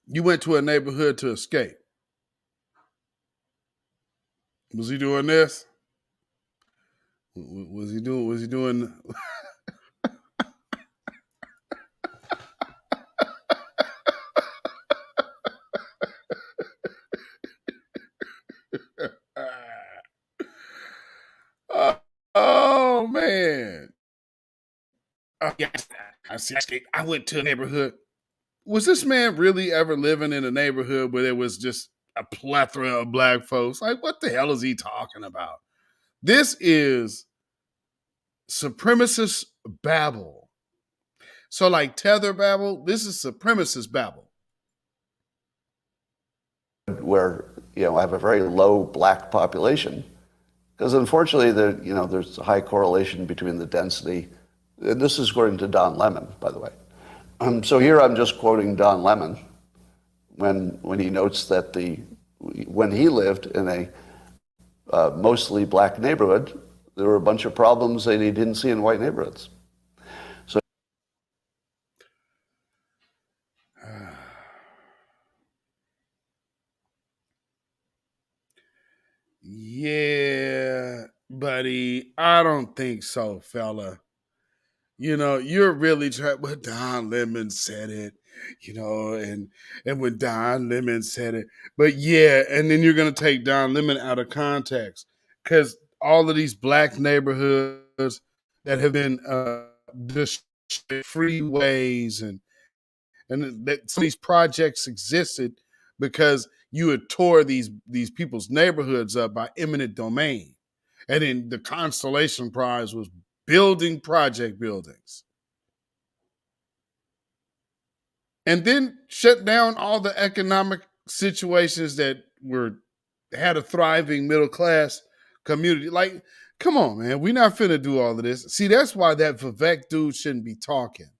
You went to a neighborhood to escape. Was he doing this? Was he doing Oh man. Yes, I see. I went to a neighborhood. Was this man really ever living in a neighborhood where there was just a plethora of black folks? Like, what the hell is he talking about? This is supremacist babble. So, like tether babble, this is supremacist babble. Where, you know, I have a very low black population. Because unfortunately, there's a high correlation between the density, and this is according to Don Lemon, by the way, So here I'm just quoting Don Lemon when he notes that when he lived in a mostly black neighborhood, there were a bunch of problems that he didn't see in white neighborhoods. So yeah, buddy, I don't think so, fella. You know, you're really trying, but Don Lemon said it, you know, and when Don Lemon said it, but yeah, and then you're going to take Don Lemon out of context because all of these black neighborhoods that have been freeways and that some of these projects existed because you had tore these people's neighborhoods up by eminent domain. And then the consolation prize was building project buildings. And then shut down all the economic situations that had a thriving middle class community. Like, come on, man. We're not finna do all of this. See, that's why that Vivek dude shouldn't be talking.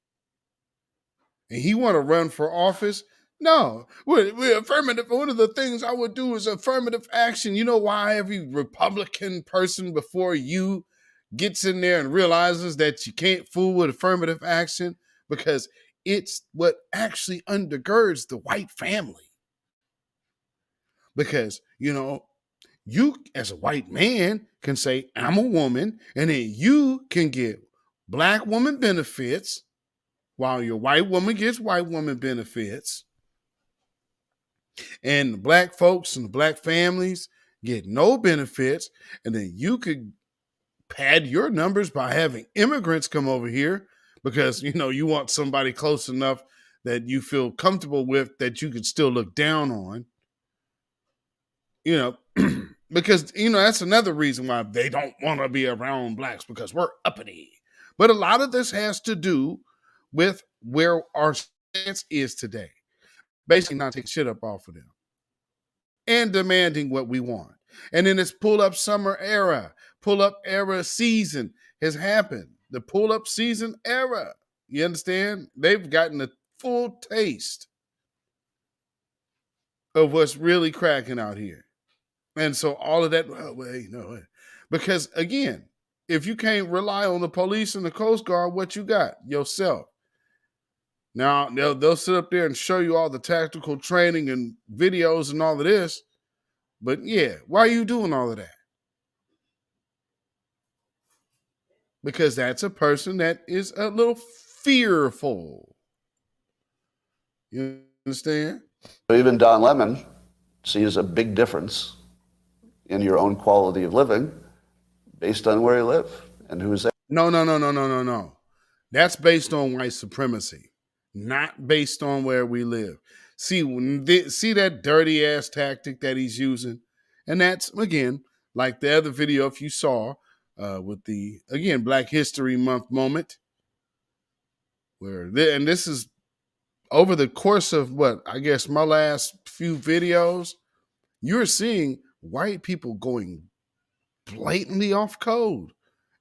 And he want to run for office? No. We're affirmative. One of the things I would do is affirmative action. You know why every Republican person before you gets in there and realizes that you can't fool with affirmative action? Because it's what actually undergirds the white family. Because, you know, you as a white man can say, I'm a woman, and then you can get black woman benefits while your white woman gets white woman benefits. And the black folks and the black families get no benefits. And then you could pad your numbers by having immigrants come over here because, you know, you want somebody close enough that you feel comfortable with that you could still look down on, you know, because, you know, that's another reason why they don't want to be around blacks because we're uppity. But a lot of this has to do with where our stance is today. Basically not taking shit up off of them and demanding what we want. And then this pull-up summer era, pull-up era season has happened. The pull-up season era, you understand? They've gotten a full taste of what's really cracking out here. And so all of that, because again, if you can't rely on the police and the Coast Guard, what you got? Yourself. Now, they'll sit up there and show you all the tactical training and videos and all of this. But yeah, why are you doing all of that? Because that's a person that is a little fearful. You understand? even Don Lemon sees a big difference in your own quality of living based on where you live and who's there. No. That's based on white supremacy, not based on where we live. See that dirty ass tactic that he's using? And that's, again, like the other video, if you saw, with the, again, Black History Month moment, and this is over the course of I guess my last few videos, you're seeing white people going blatantly off code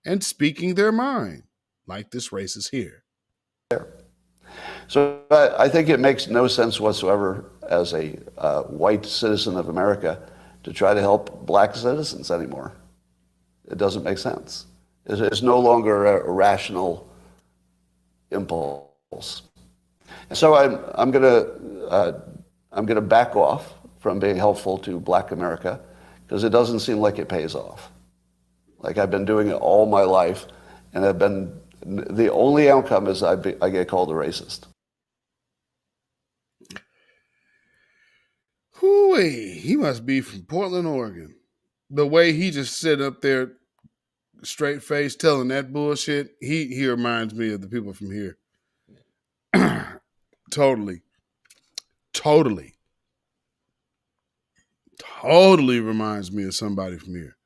and speaking their mind, like this racist here. So I think it makes no sense whatsoever as a white citizen of America to try to help black citizens anymore. It doesn't make sense. It's no longer a rational impulse. And so I'm gonna back off from being helpful to black America because it doesn't seem like it pays off. Like I've been doing it all my life, and the only outcome is I get called a racist. Hooey, he must be from Portland, Oregon. The way he just sit up there, straight face, telling that bullshit, he reminds me of the people from here. Totally reminds me of somebody from here.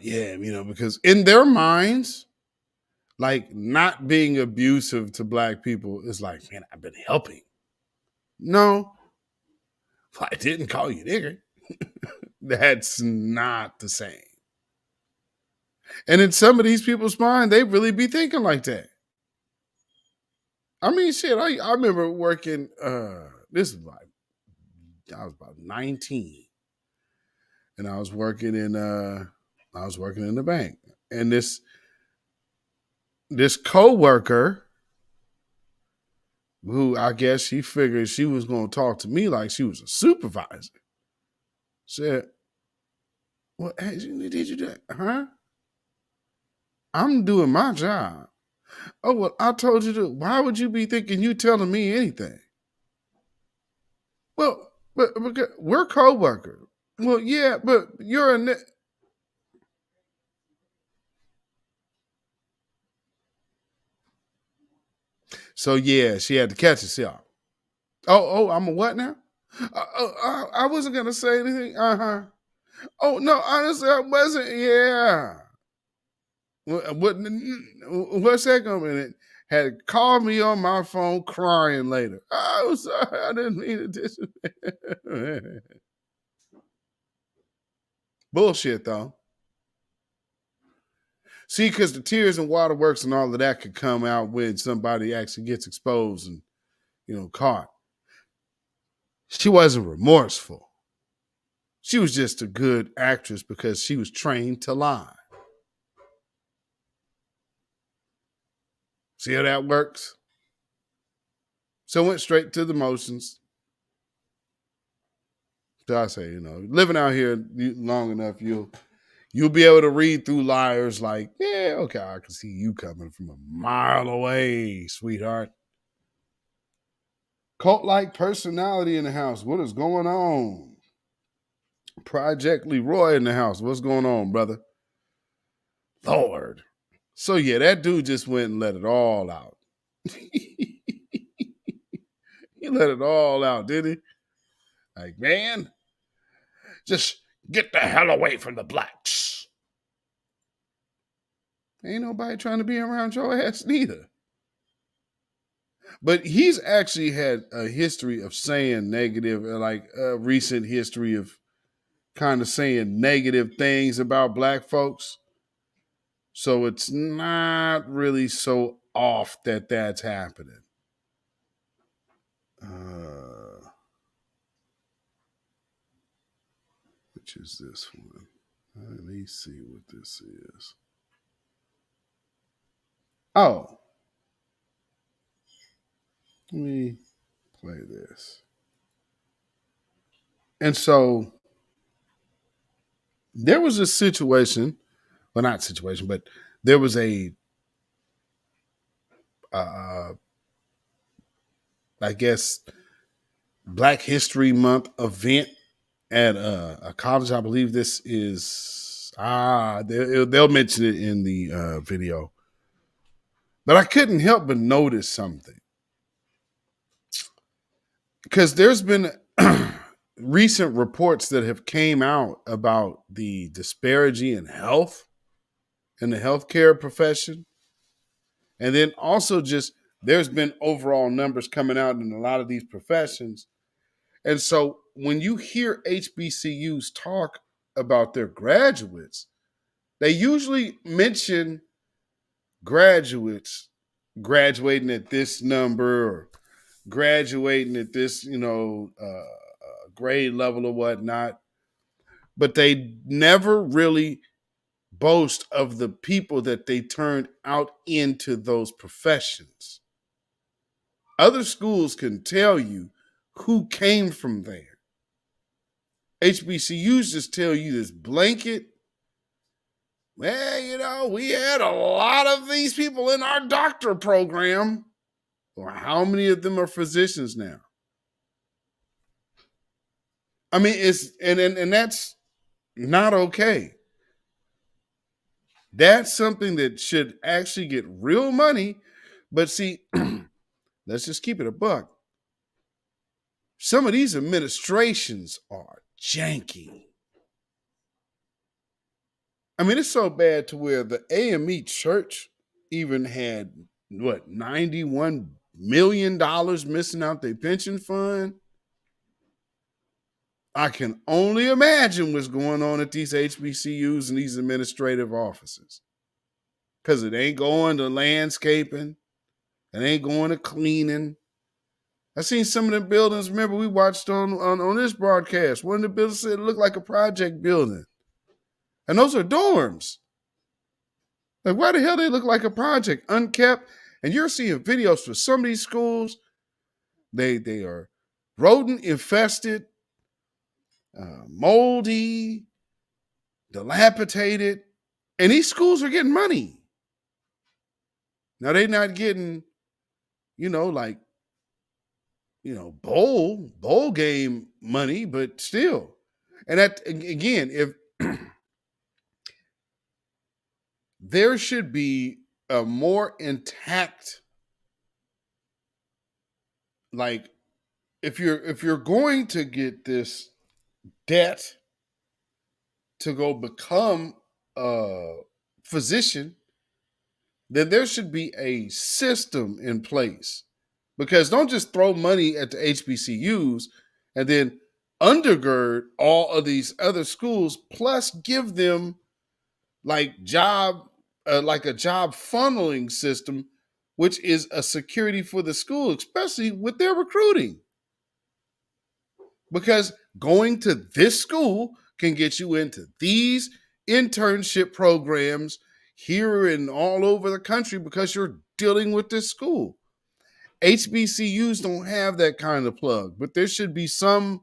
Yeah, because in their minds, like not being abusive to black people is like, man, I've been helping. No, I didn't call you nigger. That's not the same. And in some of these people's mind, they really be thinking like that. I mean, shit, I remember working, this is like, I was about 19. And I was working in the bank. And this coworker, who I guess she figured she was going to talk to me like she was a supervisor, said, "What did you do? Huh? I'm doing my job." "Oh, well, I told you to. Why would you be thinking you telling me anything?" "Well, but we're co-workers." "Well, yeah, but you're a..." So yeah, she had to catch herself. Oh, I'm a what now? I wasn't gonna say anything. Oh no, honestly, I wasn't. Yeah. What's that gonna mean? Had called me on my phone crying later. "I'm sorry, I didn't mean to." Bullshit though. See, because the tears and waterworks and all of that could come out when somebody actually gets exposed and caught. She wasn't remorseful. She was just a good actress because she was trained to lie. See how that works? So went straight to the motions. So I say, living out here long enough, you'll be able to read through liars like, yeah, okay, I can see you coming from a mile away, sweetheart. Cult-like personality in the house. What is going on? Project Leroy in the house. What's going on, brother? Lord. So yeah, that dude just went and let it all out. He let it all out, did he? Like, man, just get the hell away from the blacks. Ain't nobody trying to be around your ass neither. But he's actually had a history of saying negative, like a recent history of kind of saying negative things about black folks. So it's not really so off that that's happening. Which is this one? Let me see what this is. Oh. Let me play this. And so there was a situation, well, not situation, but there was a, I guess, Black History Month event at a college. I believe this is, they'll mention it in the video. But I couldn't help but notice something. Because there's been recent reports that have came out about the disparity in health in the healthcare profession. And then also just there's been overall numbers coming out in a lot of these professions. And so when you hear HBCUs talk about their graduates, they usually mention graduates graduating at this number or graduating at this, grade level or whatnot. But they never really boast of the people that they turned out into those professions. Other schools can tell you who came from there. HBCUs just tell you this blanket. Well, we had a lot of these people in our doctor program. Well, how many of them are physicians now? I mean, it's and that's not okay. That's something that should actually get real money. But see, let's just keep it a buck. Some of these administrations are janky. I mean, it's so bad to where the AME Church even had, $91 million missing out their pension fund. I can only imagine what's going on at these HBCUs and these administrative offices. Because it ain't going to landscaping. and ain't going to cleaning. I seen some of the buildings. Remember, we watched on this broadcast. One of the buildings said it looked like a project building. And those are dorms. Like, why the hell they look like a project? Unkept. And you're seeing videos for some of these schools. They are rodent infested, moldy, dilapidated. And these schools are getting money. Now, they're not getting, bowl game money, but still. And that, again, if there should be a more intact, like, if you're going to get this debt to go become a physician, then there should be a system in place. Because don't just throw money at the HBCUs and then undergird all of these other schools, plus give them like a job funneling system, which is a security for the school, especially with their recruiting. Because going to this school can get you into these internship programs here and all over the country because you're dealing with this school. HBCUs don't have that kind of plug, but there should be somebody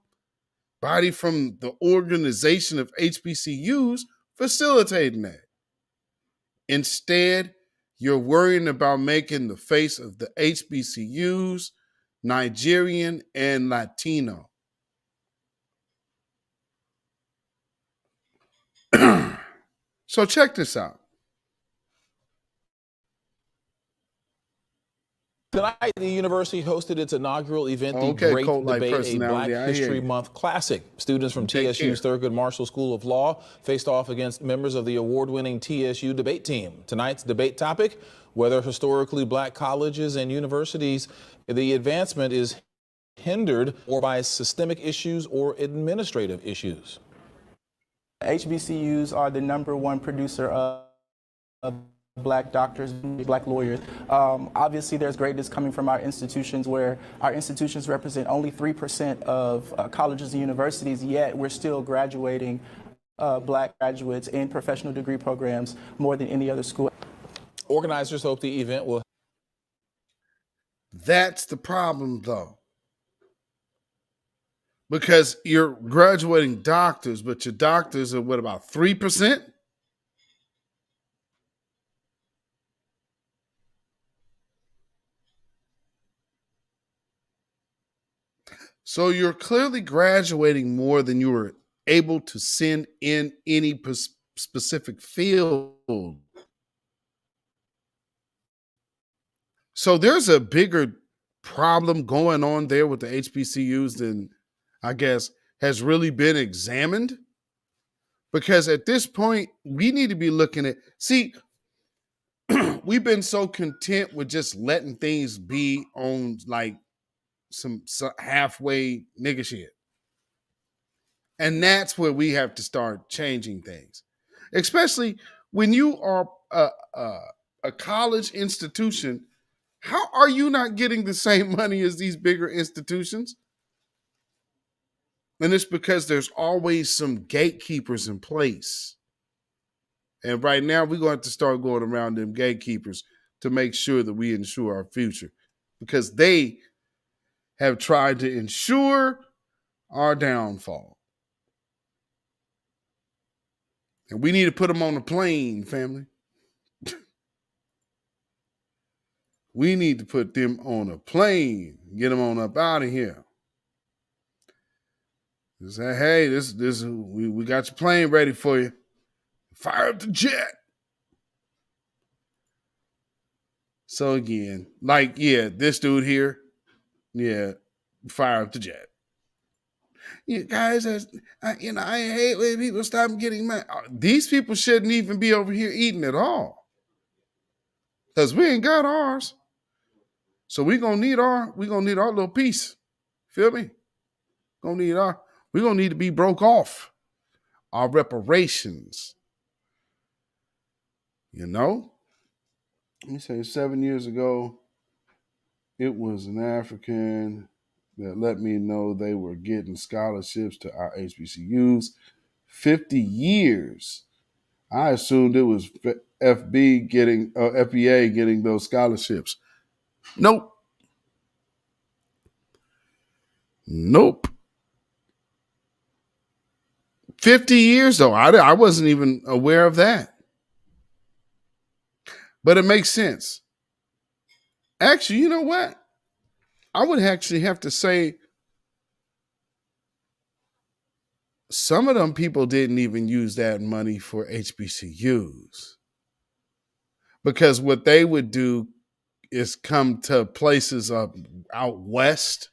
from the organization of HBCUs facilitating that. Instead, you're worrying about making the face of the HBCUs Nigerian and Latino. So check this out. Tonight, the university hosted its inaugural event, the Great Debate, a Black History Month classic. Students from TSU's Thurgood Marshall School of Law faced off against members of the award-winning TSU debate team. Tonight's debate topic, whether historically black colleges and universities, the advancement is hindered or by systemic issues or administrative issues. HBCUs are the #1 producer of black doctors, black lawyers. Obviously, there's greatness coming from our institutions, where our institutions represent only 3% of colleges and universities, yet we're still graduating black graduates in professional degree programs more than any other school. Organizers hope the event will... That's the problem, though. Because you're graduating doctors, but your doctors are, what, about 3%? So you're clearly graduating more than you were able to send in any specific field. So there's a bigger problem going on there with the HBCUs than, I guess, has really been examined. Because at this point, we need to be looking at, we've been so content with just letting things be on like some halfway nigga shit. And that's where we have to start changing things. Especially when you are a college institution, how are you not getting the same money as these bigger institutions? And it's because there's always some gatekeepers in place. And right now, we're going to have to start going around them gatekeepers to make sure that we ensure our future. Because they have tried to ensure our downfall. And we need to put them on a plane, family. We need to put them on a plane, get them on up out of here. Say, hey, we got your plane ready for you. Fire up the jet. So again, this dude here, fire up the jet. You guys, I hate when people stop getting mad. These people shouldn't even be over here eating at all, because we ain't got ours. So we're gonna need our little piece. Feel me? We're gonna need to be broke off our reparations. Let me say 7 years ago, It was an African that let me know they were getting scholarships to our HBCUs. 50 years. I assumed it was FBA getting those scholarships. Nope. 50 years, though. I wasn't even aware of that. But it makes sense. Actually, you know what? I would actually have to say some of them people didn't even use that money for HBCUs. Because what they would do is come to places out west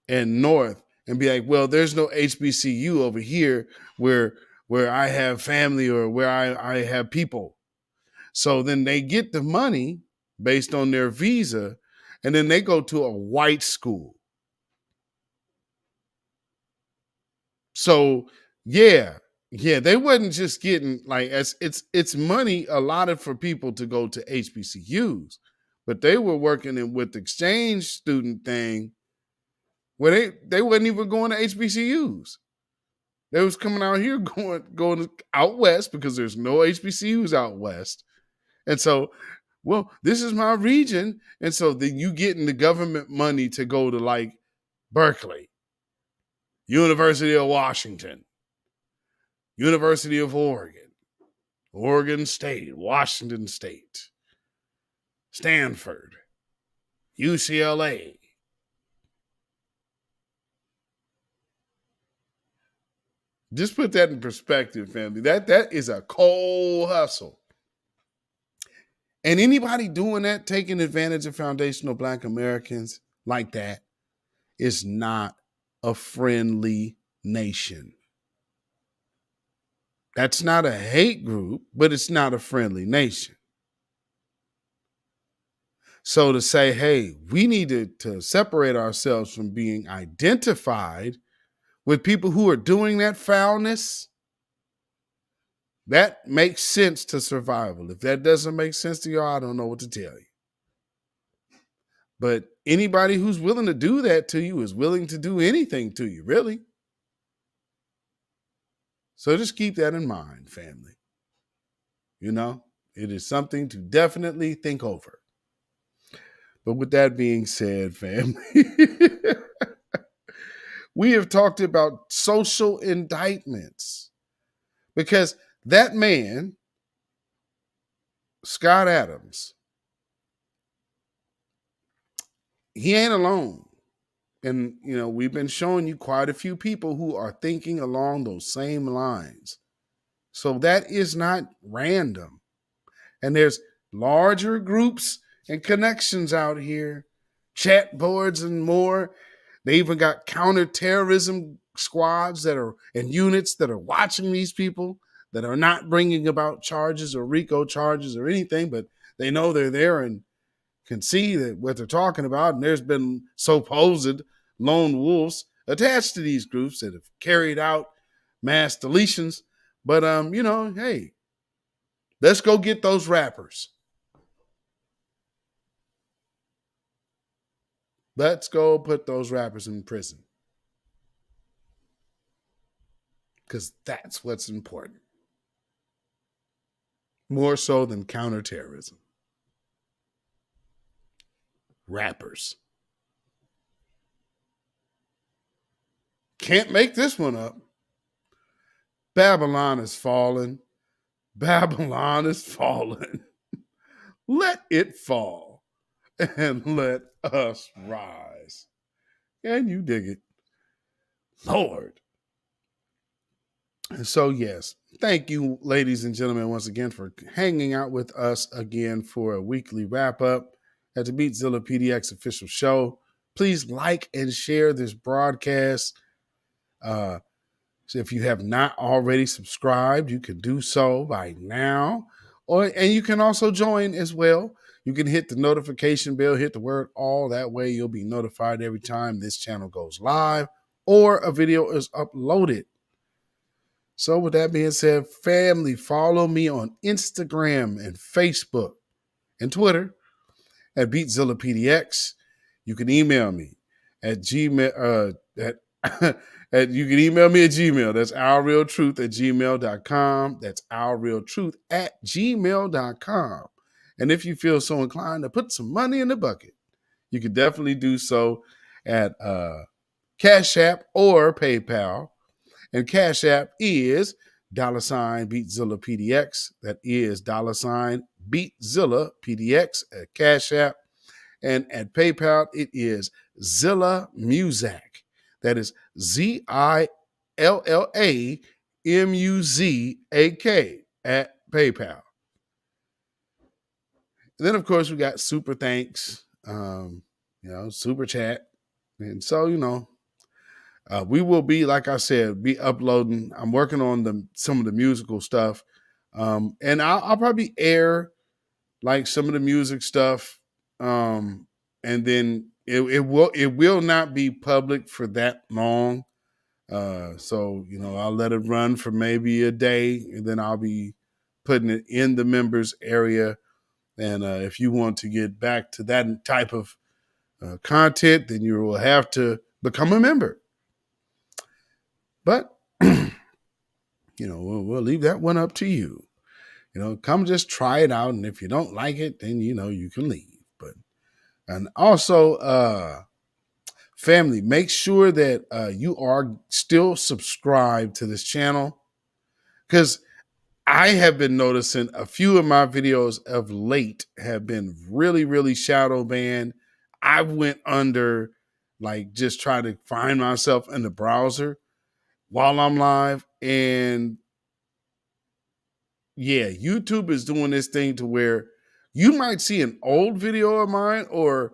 and north and be like, well, there's no HBCU over here where I have family or where I have people. So then they get the money based on their visa, and then they go to a white school. So yeah, they wasn't just getting like it's money allotted for people to go to HBCUs, but they were working with the exchange student thing where they wasn't even going to HBCUs. They was coming out here going out west because there's no HBCUs out west. And so, well, this is my region. And so then you getting the government money to go to like Berkeley, University of Washington, University of Oregon, Oregon State, Washington State, Stanford, UCLA. Just put that in perspective, family. That is a cold hustle. And anybody doing that, taking advantage of foundational Black Americans like that, is not a friendly nation. That's not a hate group, but it's not a friendly nation. So to say, hey, we need to separate ourselves from being identified with people who are doing that foulness, that makes sense to survival. If that doesn't make sense to y'all, I don't know what to tell you. But anybody who's willing to do that to you is willing to do anything to you, really. So just keep that in mind, family. You know, it is something to definitely think over. But with that being said, family, we have talked about social indictments because that man, Scott Adams, he ain't alone. And, you know, we've been showing you quite a few people who are thinking along those same lines. So that is not random. And there's larger groups and connections out here, chat boards and more. They even got counterterrorism squads and units that are watching these people that are not bringing about charges or RICO charges or anything, but they know they're there and can see that what they're talking about. And there's been supposed lone wolves attached to these groups that have carried out mass deletions. But, you know, hey, let's go get those rappers. Let's go put those rappers in prison. Because that's what's important. More so than counterterrorism. Rappers. Can't make this one up. Babylon is fallen. Babylon is fallen. Let it fall and let us rise. Can you dig it? Lord. And so, yes, thank you, ladies and gentlemen, once again for hanging out with us again for a weekly wrap-up at the beatzillapdx official show. Please like and share this broadcast. So if you have not already subscribed, you can do so by now. And you can also join as well. You can hit the notification bell, hit the word all. That way you'll be notified every time this channel goes live or a video is uploaded. So with that being said, family, follow me on Instagram and Facebook and Twitter at beatzillapdx. you can email me at Gmail. You can email me at Gmail. That's ourrealtruth@gmail.com. That's ourrealtruth@gmail.com. And if you feel so inclined to put some money in the bucket, you can definitely do so at CashApp or PayPal. And CashApp is $beatzillapdx. That is $beatzillapdx at CashApp. And at PayPal, it is Zilla Muzak. That is ZILLAMUZAK at PayPal. And then, of course, we got super thanks, super chat. And so, we will be, like I said, be uploading. I'm working on some of the musical stuff. And I'll probably air like some of the music stuff. And then it will not be public for that long. So, I'll let it run for maybe a day, and then I'll be putting it in the members area. And if you want to get back to that type of content, then you will have to become a member. But, we'll leave that one up to you. Come just try it out. And if you don't like it, then, you can leave. And also, family, make sure that you are still subscribed to this channel, because I have been noticing a few of my videos of late have been really, really shadow banned. I went under, just trying to find myself in the browser while I'm live. And yeah, YouTube is doing this thing to where you might see an old video of mine or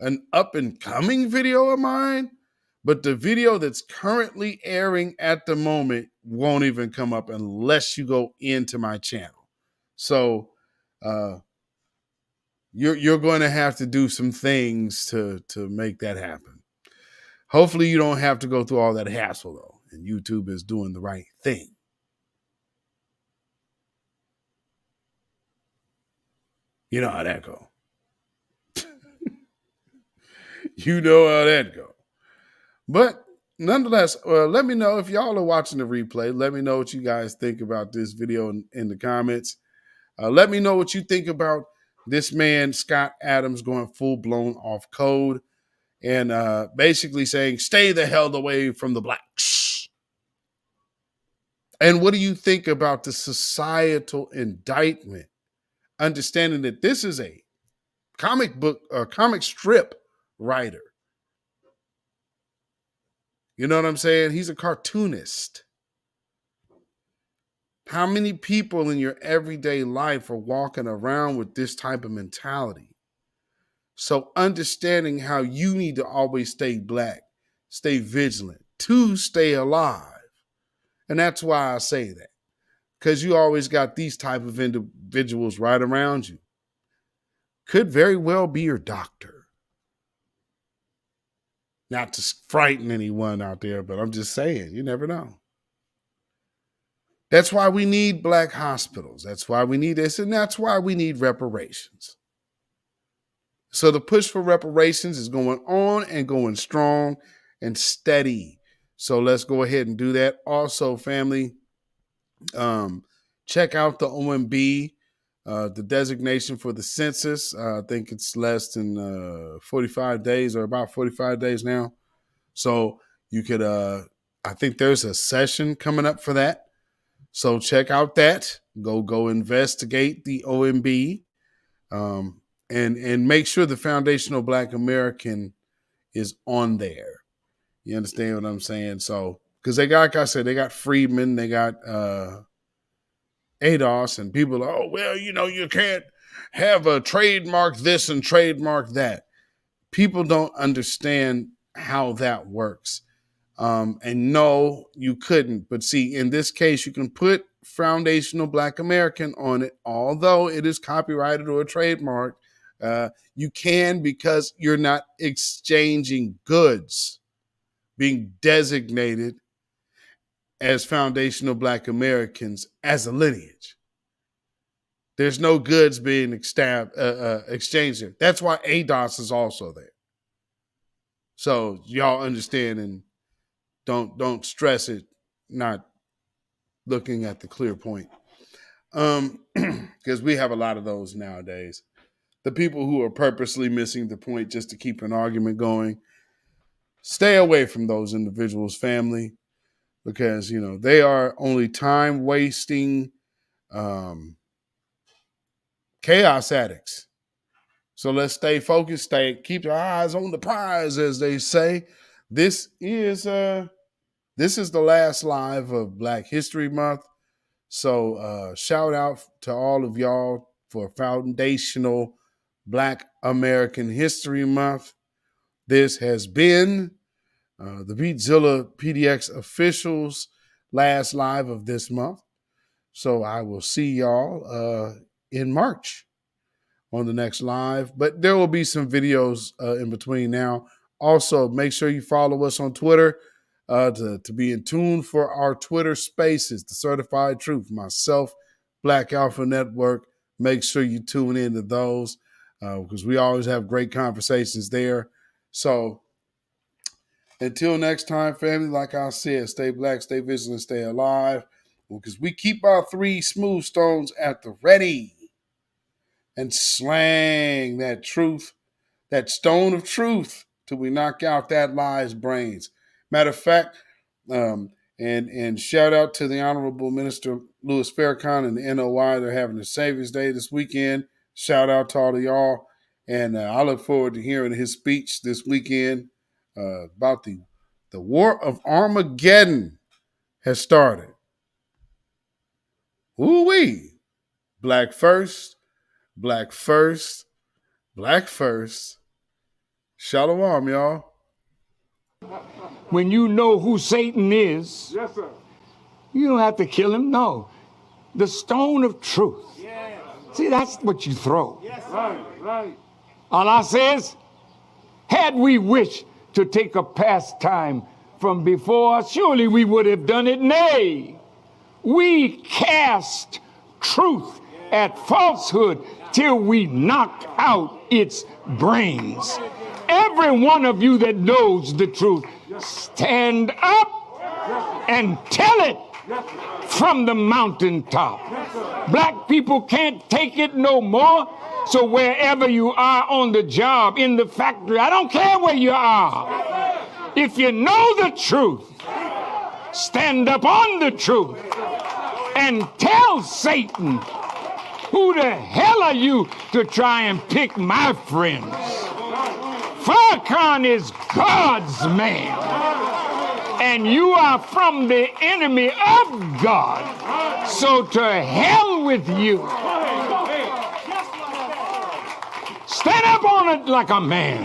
an up and coming video of mine, but the video that's currently airing at the moment won't even come up unless you go into my channel. So you're going to have to do some things to make that happen. Hopefully you don't have to go through all that hassle though, and YouTube is doing the right thing. You know how that go. You know how that go. But nonetheless, let me know if y'all are watching the replay. Let me know what you guys think about this video in the comments. Let me know what you think about this man, Scott Adams, going full-blown off code and basically saying, stay the hell away from the blacks. And what do you think about the societal indictment? Understanding that this is a comic strip writer. You know what I'm saying? He's a cartoonist. How many people in your everyday life are walking around with this type of mentality? So understanding how you need to always stay black, stay vigilant, to stay alive. And that's why I say that. Because you always got these type of individuals right around you. Could very well be your doctor. Not to frighten anyone out there, but I'm just saying, you never know. That's why we need black hospitals. That's why we need this, and that's why we need reparations. So the push for reparations is going on and going strong and steady. So let's go ahead and do that. Also, family, check out the OMB, the designation for the census. I think it's less than 45 days or about 45 days now. So you could, I think there's a session coming up for that. So check out that. Go investigate the OMB, and make sure the Foundational Black American is on there. You understand what I'm saying? So because they got, like I said, they got Friedman, they got ADOS, and people are, oh, well, you can't have a trademark this and trademark that. People don't understand how that works. And no, you couldn't. But see, in this case, you can put Foundational Black American on it, although it is copyrighted or trademarked. You can, because you're not exchanging goods, being designated as Foundational Black Americans as a lineage. There's no goods being exchanged there. That's why ADOS is also there. So y'all understand and don't stress it, not looking at the clear point. Because we have a lot of those nowadays. The people who are purposely missing the point just to keep an argument going, stay away from those individuals, family, because, you know, they are only time wasting chaos addicts. So let's stay focused, keep your eyes on the prize, as they say. This is the last live of Black History Month. So shout out to all of y'all for foundational Black American History Month. This has been the beatzillapdx officials last live of this month. So I will see y'all in March on the next live, but there will be some videos in between now. Also, make sure you follow us on Twitter to be in tune for our Twitter spaces, The Certified Truth, myself, Black Alpha Network. Make sure you tune into those because we always have great conversations there. So until next time, family, like I said, stay black, stay vigilant, stay alive, because we keep our 3 smooth stones at the ready and slang that truth, that stone of truth, till we knock out that lie's brains. Matter of fact, and shout out to the Honorable Minister Louis Farrakhan and the NOI. They're having a Savior's Day this weekend. Shout out to all of y'all. And I look forward to hearing his speech this weekend about the War of Armageddon has started. Ooh-wee. Black first, black first, black first. Shalom, y'all. When you know who Satan is, yes, sir, you don't have to kill him. No. The stone of truth. Yes. See, that's what you throw. Yes, right. Allah says, had we wished to take a pastime from before, surely we would have done it. Nay, we cast truth at falsehood till we knock out its brains. Every one of you that knows the truth, stand up and tell it from the mountaintop. Black people can't take it no more. So wherever you are on the job, in the factory, I don't care where you are. If you know the truth, stand up on the truth and tell Satan, who the hell are you to try and pick my friends? Farrakhan is God's man, and you are from the enemy of God. So to hell with you. Stand up on it like a man.